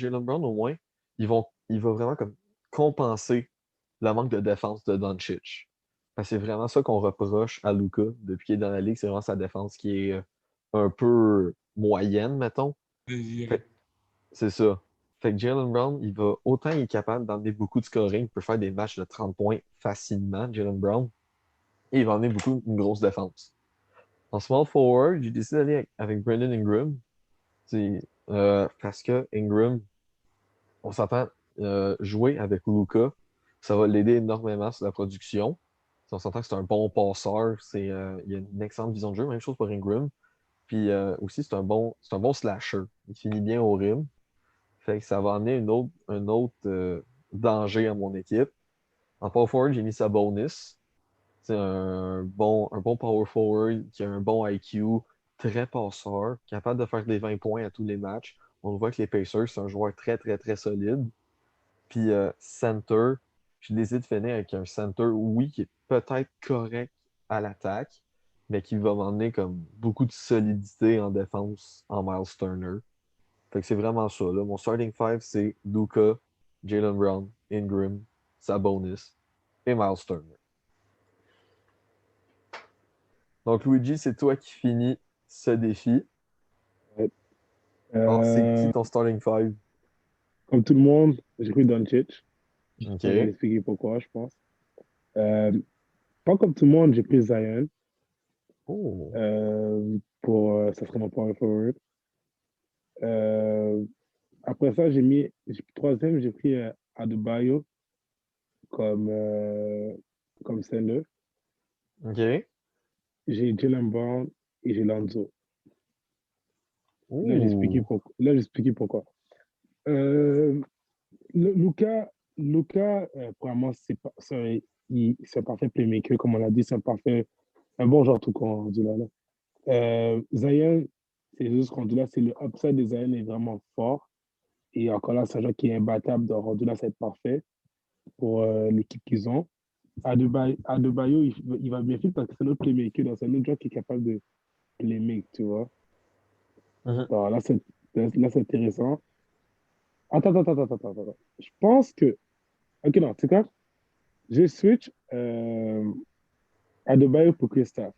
au moins, il va vraiment comme compenser le manque de défense de Doncic. C'est vraiment ça qu'on reproche à Luka depuis qu'il est dans la ligue. C'est vraiment sa défense qui est un peu moyenne, mettons. Désiré. Fait- c'est ça. Fait que Jalen Brown, autant il est capable d'emmener beaucoup de scoring, il peut faire des matchs de 30 points facilement, Jalen Brown, et il va emmener beaucoup une grosse défense. En small forward, j'ai décidé d'aller avec Brandon Ingram. Parce que Ingram, on s'entend jouer avec Luka, ça va l'aider énormément sur la production. On s'entend que c'est un bon passeur, il a une excellente vision de jeu, même chose pour Ingram. Puis aussi, c'est un bon slasher. Il finit bien au rim. Fait que ça va amener un autre danger à mon équipe. En power forward, j'ai mis Sabonis. C'est un bon power forward qui a un bon IQ, très passeur, capable de faire des 20 points à tous les matchs. On le voit que les Pacers, c'est un joueur très, très, très solide. Puis center, j'ai décidé de finir avec un center, oui, qui est peut-être correct à l'attaque, mais qui va m'emmener comme beaucoup de solidité en défense en Miles Turner. Fait que c'est vraiment ça. Là. Mon starting five, c'est Luka, Jalen Brown, Ingram, Sabonis et Miles Turner. Donc, Luigi, c'est toi qui finis ce défi. Ouais. Alors, c'est qui Euh, ton starting five? Comme tout le monde, j'ai pris Doncic. Je vais OK. expliquer pourquoi, je pense. Euh, Pas comme tout le monde, j'ai pris Zion. Oh. Ça serait mon power forward. Euh, Après ça, troisième, j'ai pris Adebayo comme center. OK. J'ai Jalen Brown et j'ai Lonzo. Ouh. Là, j'ai expliqué pourquoi. Euh, Luka, vraiment, c'est un parfait playmaker, comme on l'a dit, un bon genre tout rendu là. Zion, c'est juste rendu là, c'est le upside de Zion est vraiment fort. Et encore là, c'est un joueur qui est imbattable de rendu là, c'est parfait pour l'équipe qu'ils ont. Adebayo, il va bien faire parce que c'est notre playmaker, donc c'est un autre joueur qui est capable de playmaker, tu vois. Mhm. Alors là, c'est intéressant. Attends. Je pense que. Ok, non, c'est quoi? Je switch Adebayo pour Christophe.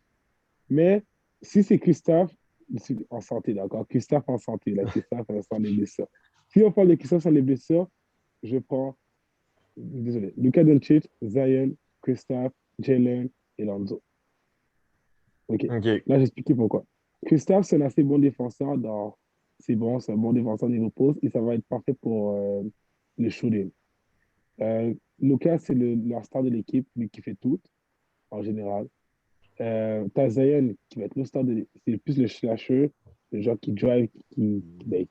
Mais si c'est Christophe, je suis en santé, d'accord? Christophe en santé, là, Christophe sans les blessures. Si on parle de Christophe sans les blessures, je prends, désolé, Luka Doncic, Zion, Christophe, Jalen et Lonzo. Ok. OK. Là, j'explique pourquoi. Christophe, c'est un assez bon défenseur c'est un bon défenseur niveau poste et ça va être parfait pour le shooting. Lucas, c'est la star de l'équipe, lui qui fait tout, en général. T'as Zion qui va être le star c'est plus le slasher, le genre qui drive, ben,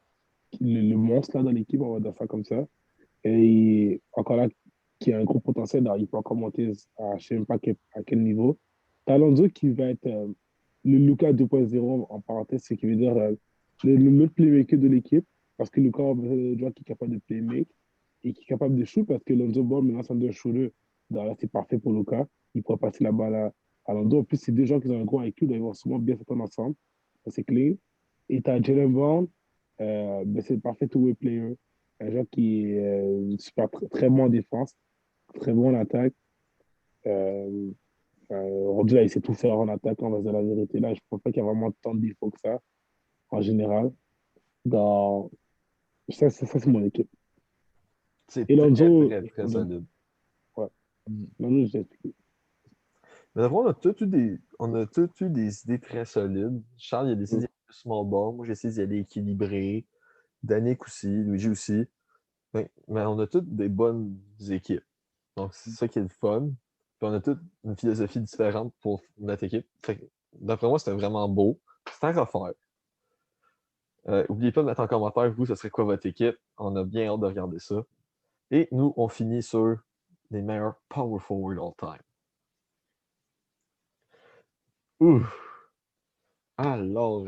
le monstre là dans l'équipe, on va dire ça comme ça. Et encore là, qui a un gros potentiel, il peut encore monter à je sais même pas à quel niveau. T'as Alonso qui va être le Luka 2.0 en parenthèse, ce qui veut dire le playmaker de l'équipe, parce que Luka a besoin de joueur qui est capable de playmaker et qui est capable de shoot, parce que Lonzo Ball, maintenant, c'est un shooter. Donc là, c'est parfait pour Luka. Il pourra passer la balle à Lonzo. En plus, c'est des gens qui ont un gros IQ, donc ils vont souvent bien s'entendre ensemble. Ça, c'est clean. Et tu as Jalen Brown, ben, c'est le parfait two-way player. Un joueur qui est super, très bon en défense, très bon en attaque. Euh, Aujourd'hui, là, il sait tout faire en attaque, on va dire la vérité. Là, je ne pense pas qu'il y a vraiment tant de défauts que ça, en général. Dans... Ça, c'est mon équipe. C'est Et Lonzo, très solide. ouais. Lonzo, je l'ai expliqué. Mais d'abord, on a tous eu des idées très solides. Charles, il a décidé d'y aller plus small ball. Moi, j'ai essayé d'y aller équilibré. Danick aussi, Luigi aussi. Mais on a toutes des bonnes équipes. Donc, c'est ça qui est le fun. Puis on a toutes une philosophie différente pour notre équipe. Fait que, d'après moi, c'était vraiment beau. C'est à refaire. N'oubliez pas de mettre en commentaire, vous, ce serait quoi votre équipe. On a bien hâte de regarder ça. Et nous, on finit sur les meilleurs power forward all time. Ouf! Alors.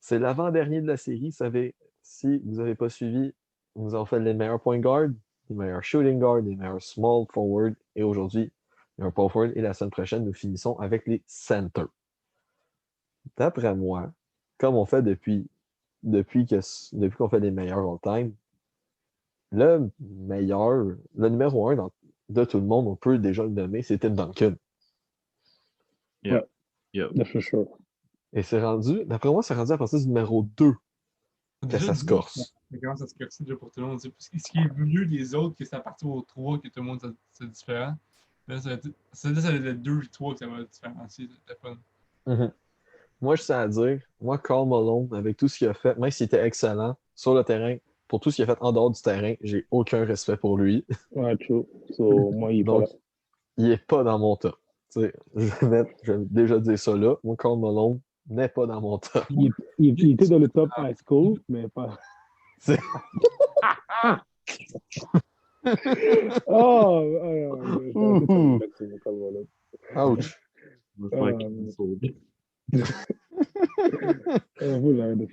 C'est l'avant-dernier de la série. Vous savez, si vous n'avez pas suivi, nous avons fait les meilleurs point guard, les meilleurs shooting guard, les meilleurs small forward. Et aujourd'hui, les meilleurs power forward. Et la semaine prochaine, nous finissons avec les centers. D'après moi, comme on fait depuis qu'on fait les meilleurs all-time, le numéro 1 de tout le monde, on peut déjà le nommer, c'est Tim Duncan. Yep. For sure. Et d'après moi, c'est rendu à partir du numéro 2 que ça se corse. Ça commence à se corser déjà pour tout le monde. Ce qui est mieux des autres, que c'est à partir au 3 que tout le monde c'est différent. Là, ça va être le 2 et 3 que ça va différencier. C'est fun. Mm-hmm. Moi, je sais à dire, Karl Malone, avec tout ce qu'il a fait, même s'il était excellent sur le terrain, pour tout ce qu'il a fait en dehors du terrain, j'ai aucun respect pour lui. Ouais, true. So, moi, il est pas là. Il n'est pas dans mon top. Je vais déjà dire ça là. Moi, Karl Malone n'est pas dans mon top. Il était dans le top high school, mais pas. Ouch.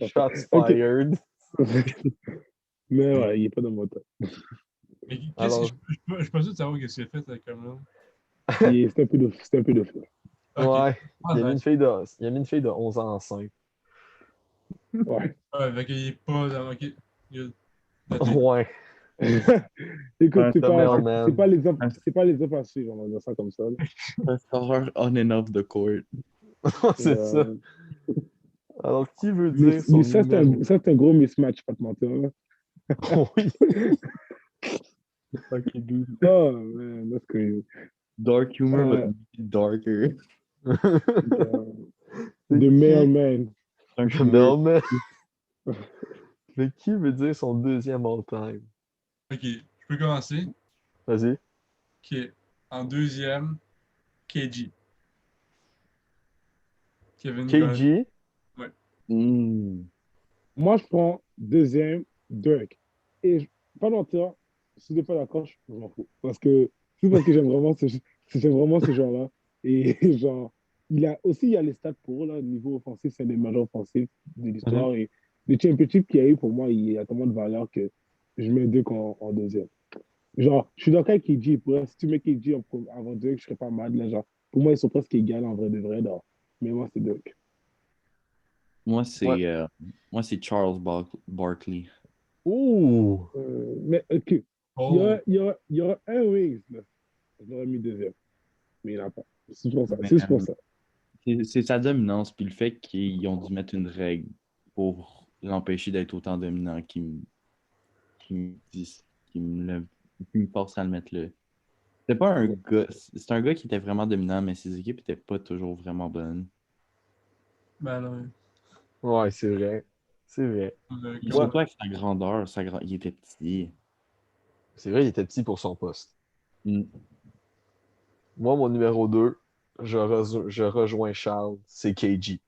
Shots fired. Mais ouais, il n'est pas dans mon top. Mais qu'est-ce que je suis pas sûr de savoir ce qu'il a fait comme là. C'était un peu de feu. Ouais. Il a mis une fille de 11 ans enceinte. Ouais. Ouais, fait qu'il est pas dans. Ok. Ouais. Écoute, c'est pas les hommes à suivre, on va dire ça comme ça. Un scoreur on and off the court. C'est ça. Alors, qui veut dire son ça, c'est un gros mismatch, pas te mentir. Oui. Oh, man, that's crazy. Dark humor, but darker. The mailman. The mailman. Mais qui veut dire son deuxième all-time? Ok, je peux commencer. Vas-y. Ok, en deuxième, KG. Kevin KG? Ouais. Moi, je prends deuxième, Dirk. Et pas mentir, si tu n'es pas d'accord, je m'en fous. Parce que c'est parce que j'aime vraiment ce genre-là. Et genre, il y a les stats pour, là, niveau offensif, c'est un des majeurs offensifs de l'histoire. Et le championship qu'il y a eu, pour moi, il y a tellement de valeur que je mets Dirk en deuxième. Genre, je suis d'accord avec KG. Si tu mets KG avant Dirk, je serais pas mal. Là, genre, pour moi, ils sont presque égales en vrai de vrai. Donc, mais moi, c'est Dirk. Moi, c'est Charles Barkley. Ouh! Mais ok. Oh. Il y aura un Wings, là. Je l'aurais mis deuxième. Mais il n'y en a pas. C'est pour ça. C'est pour ça. C'est sa dominance, puis le fait qu'ils ont dû mettre une règle pour l'empêcher d'être autant dominant qui me force à le mettre là. C'est pas un gars. C'est un gars qui était vraiment dominant, mais ses équipes étaient pas toujours vraiment bonnes. Ben non. Ouais, c'est vrai. C'est vrai. Surtout avec sa grandeur, il était petit. C'est vrai, il était petit pour son poste. Moi, mon numéro 2, je rejoins Charles, c'est KG.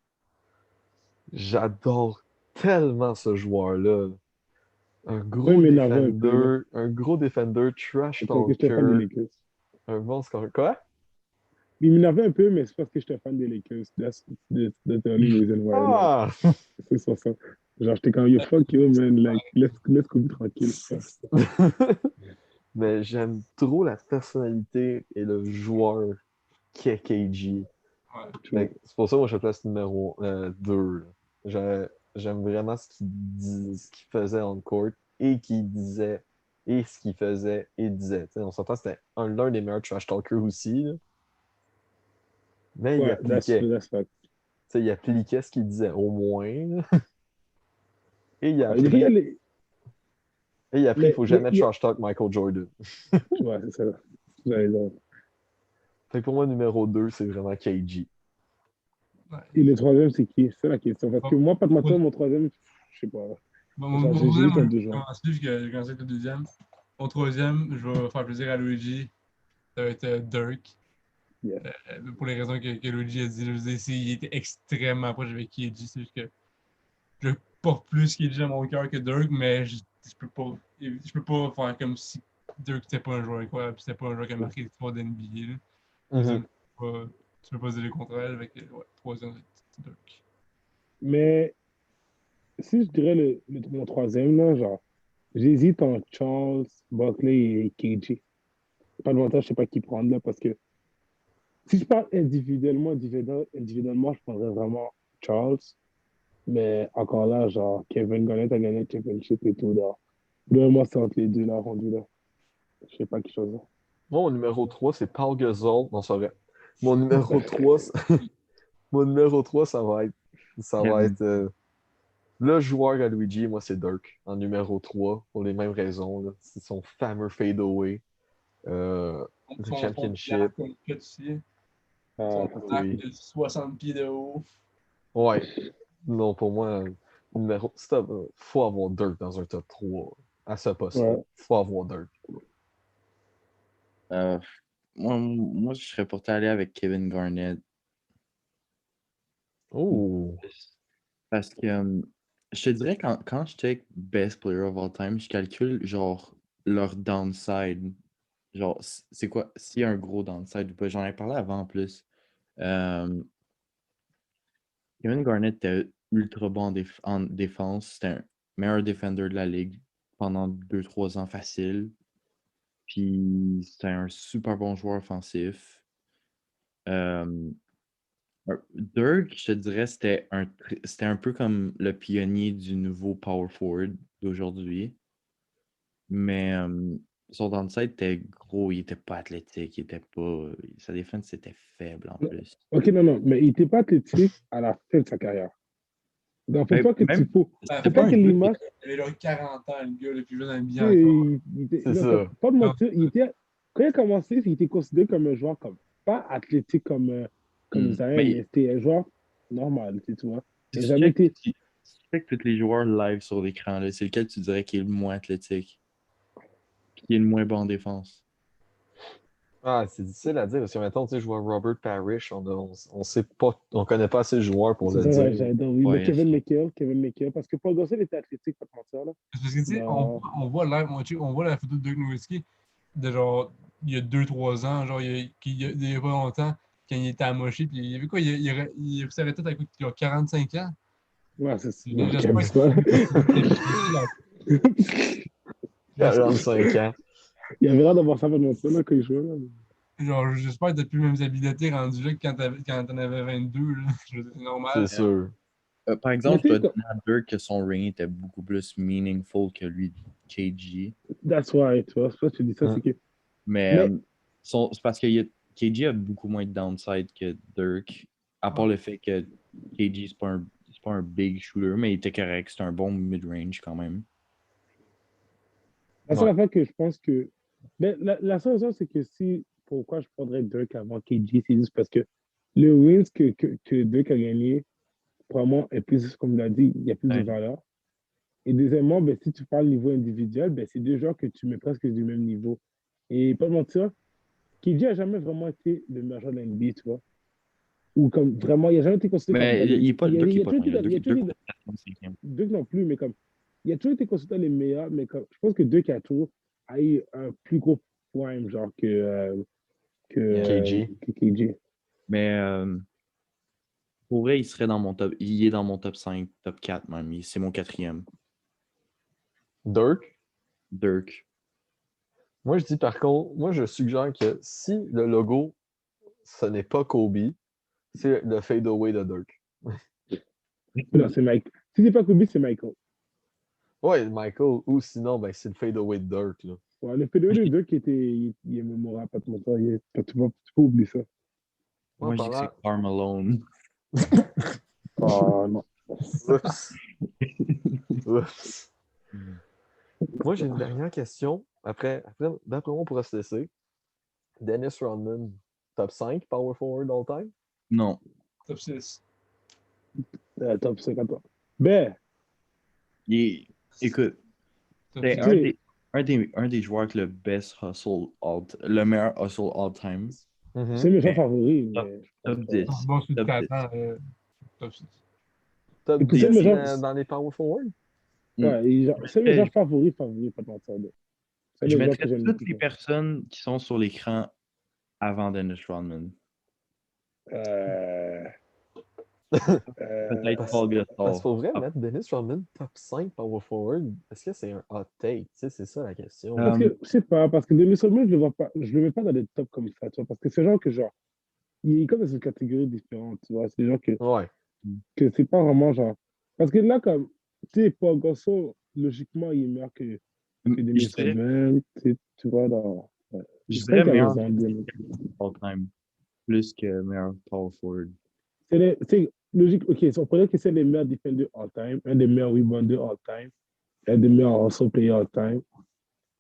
J'adore tellement ce joueur-là. Moi, il m'énervait un peu, là. Un gros defender, trash C'est parce que j'étais fan des talker, Lakers. un bon score. Quoi? Il m'énervait un peu, mais c'est parce que j'étais fan des Lakers. That's the only reason why, like, Ah! c'est ça. Genre, j'étais comme, yo, fuck you, man. Like, laisse Kobe tranquille, frère. Mais j'aime trop la personnalité et le joueur qu'est KG. Ouais. Fait que c'est pour ça que moi je le place numéro 2. J'aime vraiment ce qu'il faisait en court et qu'il disait et ce qu'il faisait et disait. T'sais, on s'entend, c'était l'un des meilleurs trash talkers aussi, là. Mais il Ouais, appliquait. that's fact. T'sais, il appliquait ce qu'il disait au moins, là. Et il a Ouais, des fois, il y a appris. les... Et il a appris qu'il Mais, faut mais, jamais trash talk Michael Jordan. ouais, c'est ça. Vous avez raison. Fait que pour moi, numéro 2 c'est vraiment KG. Ouais. Et le troisième, c'est qui? C'est la question. Parce que moi, pas de mentir, mon troisième, je sais pas. Genre, Mon j'hésite troisième, entre moi, deux je joueurs. commence plus que j'ai commencé avec le deuxième. Mon troisième, je vais faire plaisir à Luigi. Ça va être Dirk. Yeah. Pour les raisons que Luigi a dit. Je veux dire, il était extrêmement proche avec KG. C'est juste que je porte plus KG à mon cœur que Dirk, mais je peux pas faire comme si Dirk n'était pas un joueur incroyable. C'était pas un joueur qui a marqué l'histoire de NBA. Là. Mhm. Tu peux pas dire le contraire avec troisième, c'est Dirk. Mais si je dirais mon troisième, là, genre, j'hésite entre Charles, Barkley et KG. Pas de mentir, je sais pas qui prendre là, parce que si je parle individuellement, je prendrais vraiment Charles. Mais encore là, genre, Kevin Garnett a gagné le championship et tout, là. Moi, c'est entre les deux, là, rendu là. Je sais pas qui choisir. Moi, mon numéro 3 c'est Paul Gasol. Non, c'est vrai. Mon numéro 3 mon numéro 3 ça va Kevin. être le joueur à Luigi, moi, c'est Dirk, en numéro 3 pour les mêmes raisons, là. C'est son fameux fadeaway, le Son championship. qu'on fait ici. Ah, Son ça, c'est arc fou. de 60 pieds de haut. Ouais, non, pour moi, faut avoir Dirk dans un top 3 à ce poste-là. Ouais. Faut avoir Dirk. Euh, moi, je serais porté à aller avec Kevin Garnett. Oh! Parce que je te dirais, quand je check Best Player of All Time, je calcule genre leur downside. Genre, c'est quoi? S'il y a un gros downside ou pas. J'en ai parlé avant en plus. Euh, Kevin Garnett était ultra bon en défense. C'était un meilleur defender de la ligue pendant 2-3 ans facile. Puis c'était un super bon joueur offensif. Euh, Dirk, je te dirais, c'était un peu comme le pionnier du nouveau power forward d'aujourd'hui. Mais son downside était gros, il était pas athlétique, il était pas. Sa défense c'était faible en plus. Ok, non, non, mais il n'était pas athlétique à la fin de sa carrière. Donc, faut Ben, pas que tu même, faut, c'était faut pas pas un que gars qui l'image, Il avait genre 40 ans, le gars, le plus jeune dans le tu NBA sais, encore. C'est non, comme, ça. pas de Non, mentir, quand il a commencé, il était considéré comme un joueur comme, pas athlétique comme Zion, Mais mais c'était un joueur normal, tu vois. si Il n'a tu jamais check, été. si tu check tous les joueurs live sur l'écran, là, c'est lequel tu dirais qui est le moins athlétique, puis qui est le moins bon en défense? Ah, c'est difficile à dire parce que maintenant, tu sais, je vois Robert Parrish, on sait pas, on connaît pas assez de joueurs pour C'est le ça, ouais, dire. j'adore, oui. Mais Ouais, Kevin McHale, parce que Paul Gasol était athlétique, pas de mentir, là. parce que tu sais, Non. on voit live, on voit la photo de Dirk Nowitzki de genre, il y a 2-3 ans, genre, il y a pas longtemps, quand il était amoché, puis il y avait quoi, il s'est arrêté à 45 ans. Ouais, c'est ça. Non, J'espère calme-toi. j'espère 45 ans. Il avait l'air d'avoir ça, pas de mentir, là, quand il jouait, là. genre, j'espère que t'as plus les mêmes habiletés rendu là que quand t'en avais 22, là. Je veux dire, c'est C'est normal. sûr. Par Mais exemple, tu je sais, dois donner à Dirk que son ring était beaucoup plus meaningful que lui de KG. that's why, tu vois, c'est pas que tu dis ça, Hum. c'est que. Mais Mais, c'est parce que KG a beaucoup moins de downside que Dirk, à part Ouais. le fait que KG, c'est pas un big shooter, mais il était correct. C'est un bon mid-range quand même. la seule Ouais. affaire que je pense que. Mais la seule raison, c'est que si. Pourquoi je prendrais Dirk avant KG, c'est juste parce que le wins que Dirk a gagné, probablement, est plus, comme il a dit, il y a plus de Ouais. valeur. Et deuxièmement, ben, si tu parles niveau individuel, ben, c'est deux joueurs que tu mets presque du même niveau. Et pas de mentir, KD a jamais vraiment été le meilleur joueur de la NBA, tu vois. Ou comme vraiment, il a jamais été considéré comme Mais dans les. il est pas, Duke, il est pas toujours loin. été Il y a il a toujours été 4e, 5e. Deux non plus, mais comme. Il a toujours été considéré les meilleurs, mais comme, je pense que deux qui a toujours a eu un plus gros prime, genre, KG. que KG. Mais pour vrai, il serait dans mon top. Il est dans mon top 5, top 4 même. C'est mon 4e. Dirk. Dirk. Moi, je dis par contre, moi, je suggère que si le logo, ce n'est pas Kobe, c'est le fadeaway de Dirk. Non, c'est Mike. Si c'est pas Kobe, c'est Michael. Ouais, Michael, ou sinon, ben, c'est le fadeaway de Dirk. Là. Ouais, le PDO de deux qui était. Il est mémorable, pas de mentir. Tu peux oublier ça. Moi, je dis que c'est Karl Malone. Oh non. Oups. Oups. Moi, j'ai une dernière question. Après d'après moi, on pourra se laisser. Dennis Rodman, top 5 power forward all time? Non. Top 6. Top 50 ans. Ben, Écoute, Top c'est 6. un des joueurs avec le best hustle le meilleur hustle all time. c'est mes joueurs favoris. Mais Top 10. Bon, sur le Top 10. talent, top 6. Top Écoute, 10 c'est dans les power forward? Ouais, c'est mes joueurs favoris, pas de mentir. C'est Je les joueurs mettrais que j'aime toutes le les plus. personnes qui sont sur l'écran avant Dennis Rodman. Peut-être Paul Parce Gasol. pour vrai, mettre Dennis Rodman top 5 power forward, est-ce que c'est un hot take? Tu sais, c'est ça la question. Parce que, je sais pas, parce que Denis Rodman, je le vois pas, je le mets pas dans les tops comme ça, tu vois, parce que c'est genre que, genre, il est comme dans une catégorie différente, tu vois, c'est genre Ouais. que c'est pas vraiment genre. Parce que là, comme, tu sais, Paul Gasol, logiquement, il est meilleur que Denis Rodman, tu vois, dans. Ouais. Je C'est vrai dirais qu'il a meilleur raison, Denis. all time. Plus que meilleur power forward. C'est logique, ok, on pourrait que c'est les meilleurs defenders all time, un des meilleurs rebonders all time, un des meilleurs hustle players all time.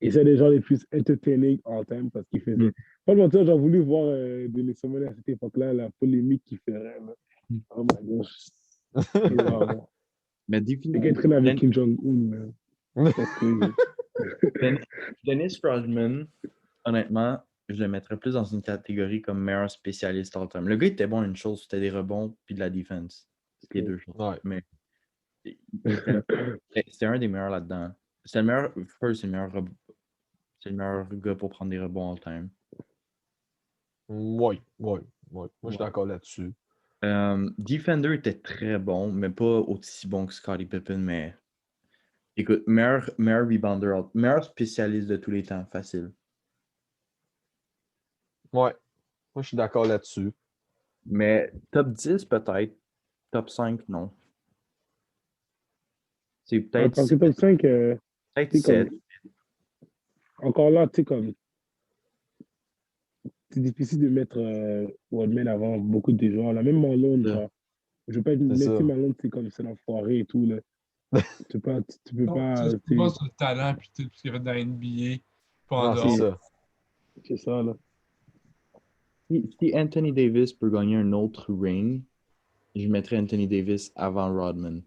Et c'est les gens les plus entertaining all time parce qu'ils faisaient. Pas de mentir, j'ai voulu voir Denis Rodman à cette époque-là, la polémique qu'il ferait. Là. Oh my gosh. Wow. Mais Le gars traîne avec Kim Jong-un. That's crazy. Dennis Rodman, honnêtement, je le mettrais plus dans une catégorie comme meilleur spécialiste all time. Le gars était bon à une chose, c'était des rebonds puis de la défense. C'était les deux choses. Ouais. Mais c'était un des meilleurs là-dedans. C'est le meilleur, c'est le meilleur gars pour prendre des rebonds all time. Ouais. Moi, je suis d'accord là-dessus. Defender était très bon, mais pas aussi bon que Scottie Pippen, mais écoute, meilleur rebounder, meilleur spécialiste de tous les temps, facile. Ouais. Moi, je suis d'accord là-dessus. Mais top 10 peut-être, top 5 non. C'est peut-être Parce que top 5, peut-être 7. encore là, tu sais, comme, c'est difficile de mettre Rodman avant beaucoup de joueurs. Là, même Malone, genre, je veux pas être ça. Malone, c'est comme c'est l'enfoiré et tout. Là. tu peux pas. C'est pas sur le talent puis tout ce qu'il y avait dans la NBA. Pas en Non, dehors. c'est ça. C'est ça, là. Si Anthony Davis peut gagner un autre ring, je mettrais Anthony Davis avant Rodman.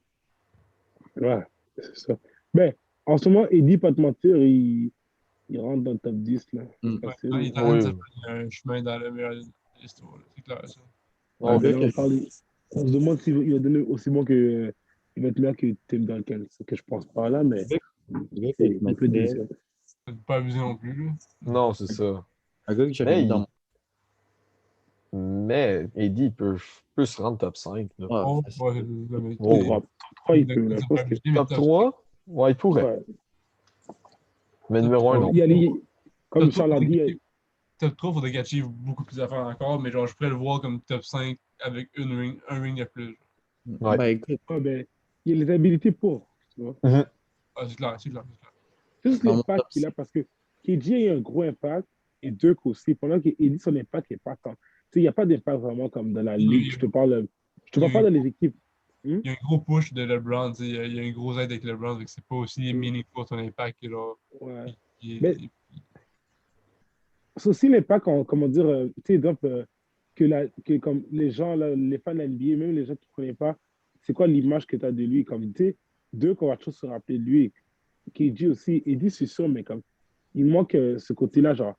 Ouais, c'est ça. Mais en ce moment, Eddie, pas te mentir, il rentre dans le top 10. Là. Mm. C'est facile. Il est en train de se faire un chemin dans le meilleur histoire. C'est clair, ça. Ouais, Ok. mais là, on se demande s'il va donner aussi bon que. Il va être meilleur que Tim Duncan. Ce que je pense pas là, mais il peut deuxième. C'est pas abusé non plus. Là. Non, c'est ça. Un gars que j'aurais mis dans Mais Eddie peut se rendre top 5. Là. mon... Top 3, il peut. Là, je pense que... Top 3? Ouais, il pourrait. Ouais. Mais numéro 1, non. Il y a comme Charles a dit, Top 3, il faudrait qu'il achieve beaucoup plus d'affaires encore, mais genre, je pourrais le voir comme top 5 avec un ring de plus. Ouais. Ben, écoute, ben, il y a les habilités pour. Tu vois. Ah, c'est clair, c'est clair. C'est juste l'impact qu'il a parce que KJ a eu un gros impact et Dirk aussi. Pendant qu'Eddie, son impact n'est pas comme. Tu sais, il n'y a pas d'impact vraiment comme dans la ligue. Je te parle pas dans les équipes. Il y a un gros push de LeBron, il y a un gros aide avec LeBron, donc c'est pas aussi meaningful son impact que genre. Ouais. Mais c'est aussi l'impact, comment dire, tu sais, donc, que comme les gens, là, les fans de la NBA, même les gens qui ne connaissent pas, c'est quoi l'image que tu as de lui? Comme, tu sais, deux qu'on va toujours se rappeler de lui. KG aussi, Eddie, c'est sûr, mais comme, il manque ce côté-là, genre,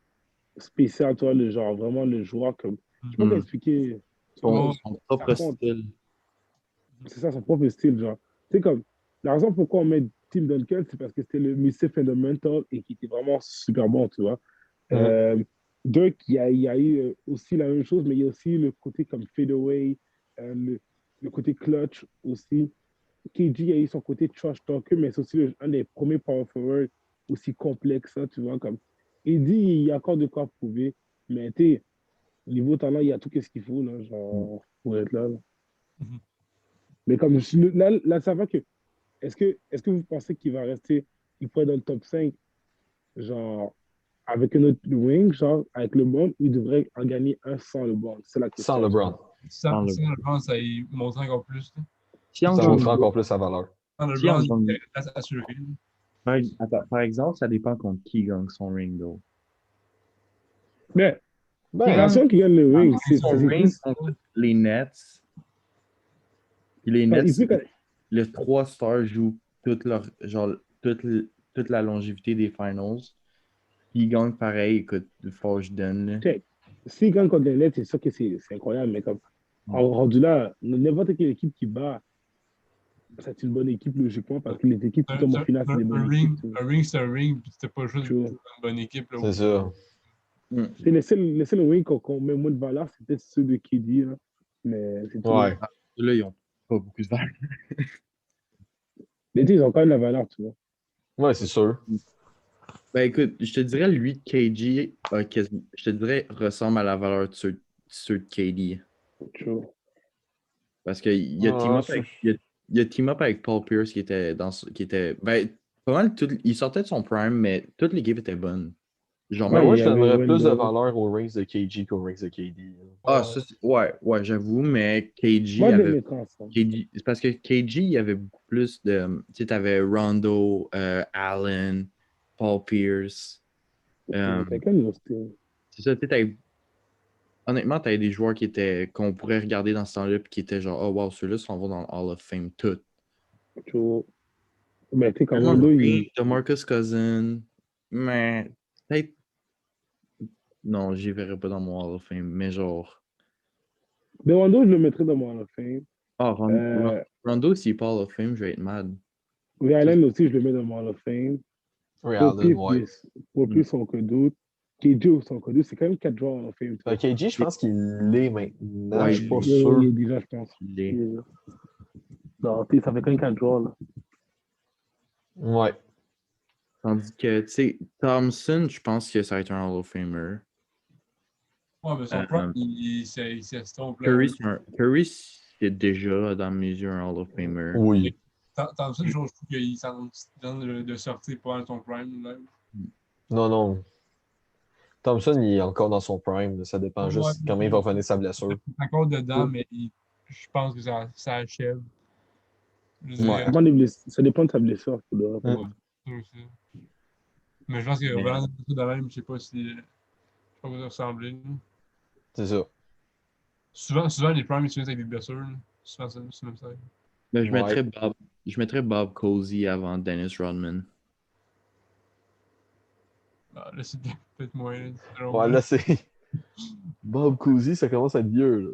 spécial, toi, le genre, vraiment le joueur comme. Je sais pas comment Hmm. expliquer. Oh, Son propre compte. style. C'est ça, son propre style, genre. Tu sais, comme, la raison pourquoi on met Tim Duncan, c'est parce que c'était le Mr. Fundamental et qui était vraiment super bon, tu vois. Mhm. Euh, Dirk, il y a eu aussi la même chose, mais il y a aussi le côté comme fadeaway, le côté clutch aussi. KG a eu son côté trash talker, mais c'est aussi un des premiers power forward aussi complexe, ça, tu vois, comme. Il dit, il y a encore de quoi prouver, mais tu sais, niveau talent, il y a tout ce qu'il faut, là, genre, pour être là. mhm. Mais comme, là, ça va que, est-ce que vous pensez qu'il va rester, il pourrait être dans le top 5 genre, avec un autre wing, genre, avec le bond, il devrait en gagner un sans le bond. C'est la Sans question. LeBron. Sans Sans LeBron. LeBron, ça y montre encore plus. Là. Si on Ça gagne, montrera encore plus sa valeur. Sans si on LeBron, il gagne- est assuré. Là. par exemple, ça dépend contre qui gagne son ring, though. Mais, la Ben, seule qui gagne le Ah, ring, ils c'est Son sont ring plus. contre les Nets. Puis les Il Nets, peut, les 3 stars jouent toute la longévité des finals. Puis ils gagnent pareil, écoute, faut que je donne. Là. check. S'il gagne contre les Nets, c'est sûr que c'est incroyable, mais comme, rendu là, n'importe quelle équipe qui bat, c'est une bonne équipe, logiquement, parce que les équipes qui tombent en finale, c'est des bonnes équipes. Un ring, c'est un ring, puis c'était pas juste Tu vois. une bonne équipe. Là, c'est ça. Hmm. C'est les seuls wings qu'on met moins de valeur, c'est peut-être ceux de KD, là. Mais c'est tout. Ouais. Là, ils ont pas beaucoup de valeur. Mais tu sais, ils ont quand même la valeur, tu vois. Ouais, c'est sûr. Ben écoute, je te dirais, lui, KG, je te dirais, ressemble à la valeur de ceux de KD. Tu vois. Parce qu'il a team Ah, up avec, il a team up avec Paul Pierce qui était ben, pas mal il sortait de son prime, mais toute l'équipe était bonne. Genre ben, Ouais, moi, il y je avait donnerais plus de Wendell. valeur aux rings de KG qu'aux rings de KD. ah, ça, ouais, j'avoue, mais KG Moi, je les avait. mettrais ensemble. C'est parce que KG, il y avait beaucoup plus de. Tu sais, t'avais Rondo, Allen, Paul Pierce. Euh, T'as quand même style. c'est ça, tu sais, honnêtement, t'avais des joueurs qu'on pourrait regarder dans ce temps-là, puis qui étaient genre, oh wow, ceux-là s'en vont dans le Hall of Fame, tout. Tu vois. Mais tu sais, comme Draymond Wendell, Green, DeMarcus Cousins, mais peut-être. Non, j'y verrais pas dans mon Hall of Fame, mais genre. de Wendell, je le mettrais dans mon Hall of Fame. Ah, Euh, Rondo, s'il part Hall of Fame, je vais être mad. Ray Ça, Allen aussi, je le mets dans mon Hall of Fame. Ray Pour Allen, plus, ouais. pour hmm, plus son que d'autres. KJ son que d'autres, c'est quand même 4 joueurs Hall of Fame. Tu vois. KG, je pense qu'il l'est maintenant. ouais, Je suis pas Il sûr. est déjà, je pense. il est. Non, tu sais, ça fait quand même 4 joueurs. Là. Ouais. Tandis que, tu sais, Thompson, je pense que ça va être un Hall of Famer. Ouais, mais son prime, il s'estompe. Là. Curry, c'est déjà, dans mes yeux, un Hall of Famer. Oui. Thompson, je trouve qu'il s'en donne de sortir pas dans son prime. Là. Non, non. Thompson, il est encore dans son prime. Là. Ça dépend Ouais, juste comment il va revenir sa blessure. encore dedans, mais je pense que ça achève. Je veux Ouais. dire, Ça dépend de sa blessure. Mm. ouais, c'est aussi. Mais je pense que Mais, vraiment, de même, je sais pas si. Je sais pas quoi ça ressembler. Là. C'est ça. Souvent, les primes, ils se finissent avec des blessures. Là. Souvent, c'est même ça. mais Ouais. je mettrais Bob Cousy avant Dennis Rodman. Ah, là, c'est peut-être moins. Là, selon Ouais, moi. là, c'est. Bob Cousy, ça commence à être vieux, là.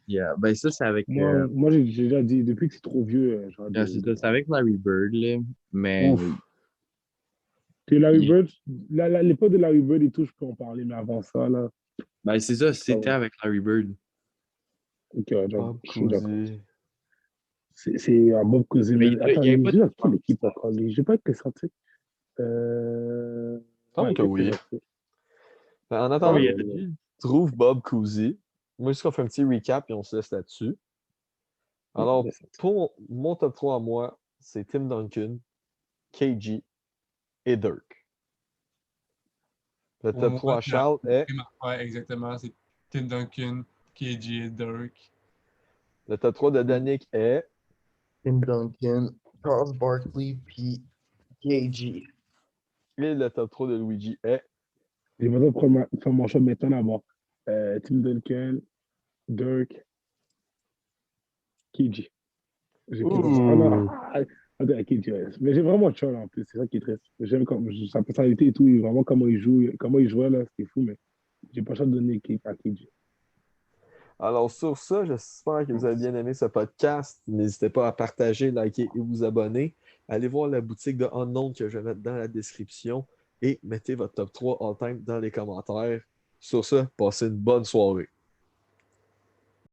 Yeah, ben ça, c'est avec, Moi j'ai déjà dit, depuis que c'est trop vieux, genre c'est avec Larry Bird, là, mais Ouf. Que Larry il- Bird, l'époque de Larry Bird et tout, je peux en parler, mais avant ça, là, ben, c'est ça, c'était va. avec Larry Bird. Ok, ouais, Bob je suis d'accord. Cousy. C'est un bon cousin. Mais Mais attends, il y avait il pas joue de dans quelle équipe encore? Il joue pas avec les Celtics? Semble Ouais, que avec les oui. Celtics. Ben, en Oh, attendant, il y a- trouve Bob Cousy. Moi, juste qu'on fait un petit recap et on se laisse là-dessus. Alors, Les Celtics. pour mon top 3 à moi, c'est Tim Duncan, KG et Dirk. Le Pour top moi, 3 à Charles est. ouais, exactement. C'est Tim Duncan, KG et Dirk. Le top 3 de Danick est. Tim Duncan, Charles Barkley, puis KG. Et le top 3 de Luigi est. Je vais faire mon choix maintenant d'abord. Tim Duncan, Dirk, KG. J'ai quitté ça. Ah non, Ouh! attends, KG, ouais. Mais j'ai vraiment Charles en plus, c'est ça qui est triste. J'aime comme sa personnalité et tout, et vraiment comment il joue, comment il jouait là, c'était fou, mais j'ai pas le choix de donner à KJ. Alors, sur ça, j'espère que vous avez bien aimé ce podcast. N'hésitez pas à partager, liker et vous abonner. Allez voir la boutique de Unknown que je vais mettre dans la description et mettez votre top 3 all-time dans les commentaires. Sur ça, passez une bonne soirée.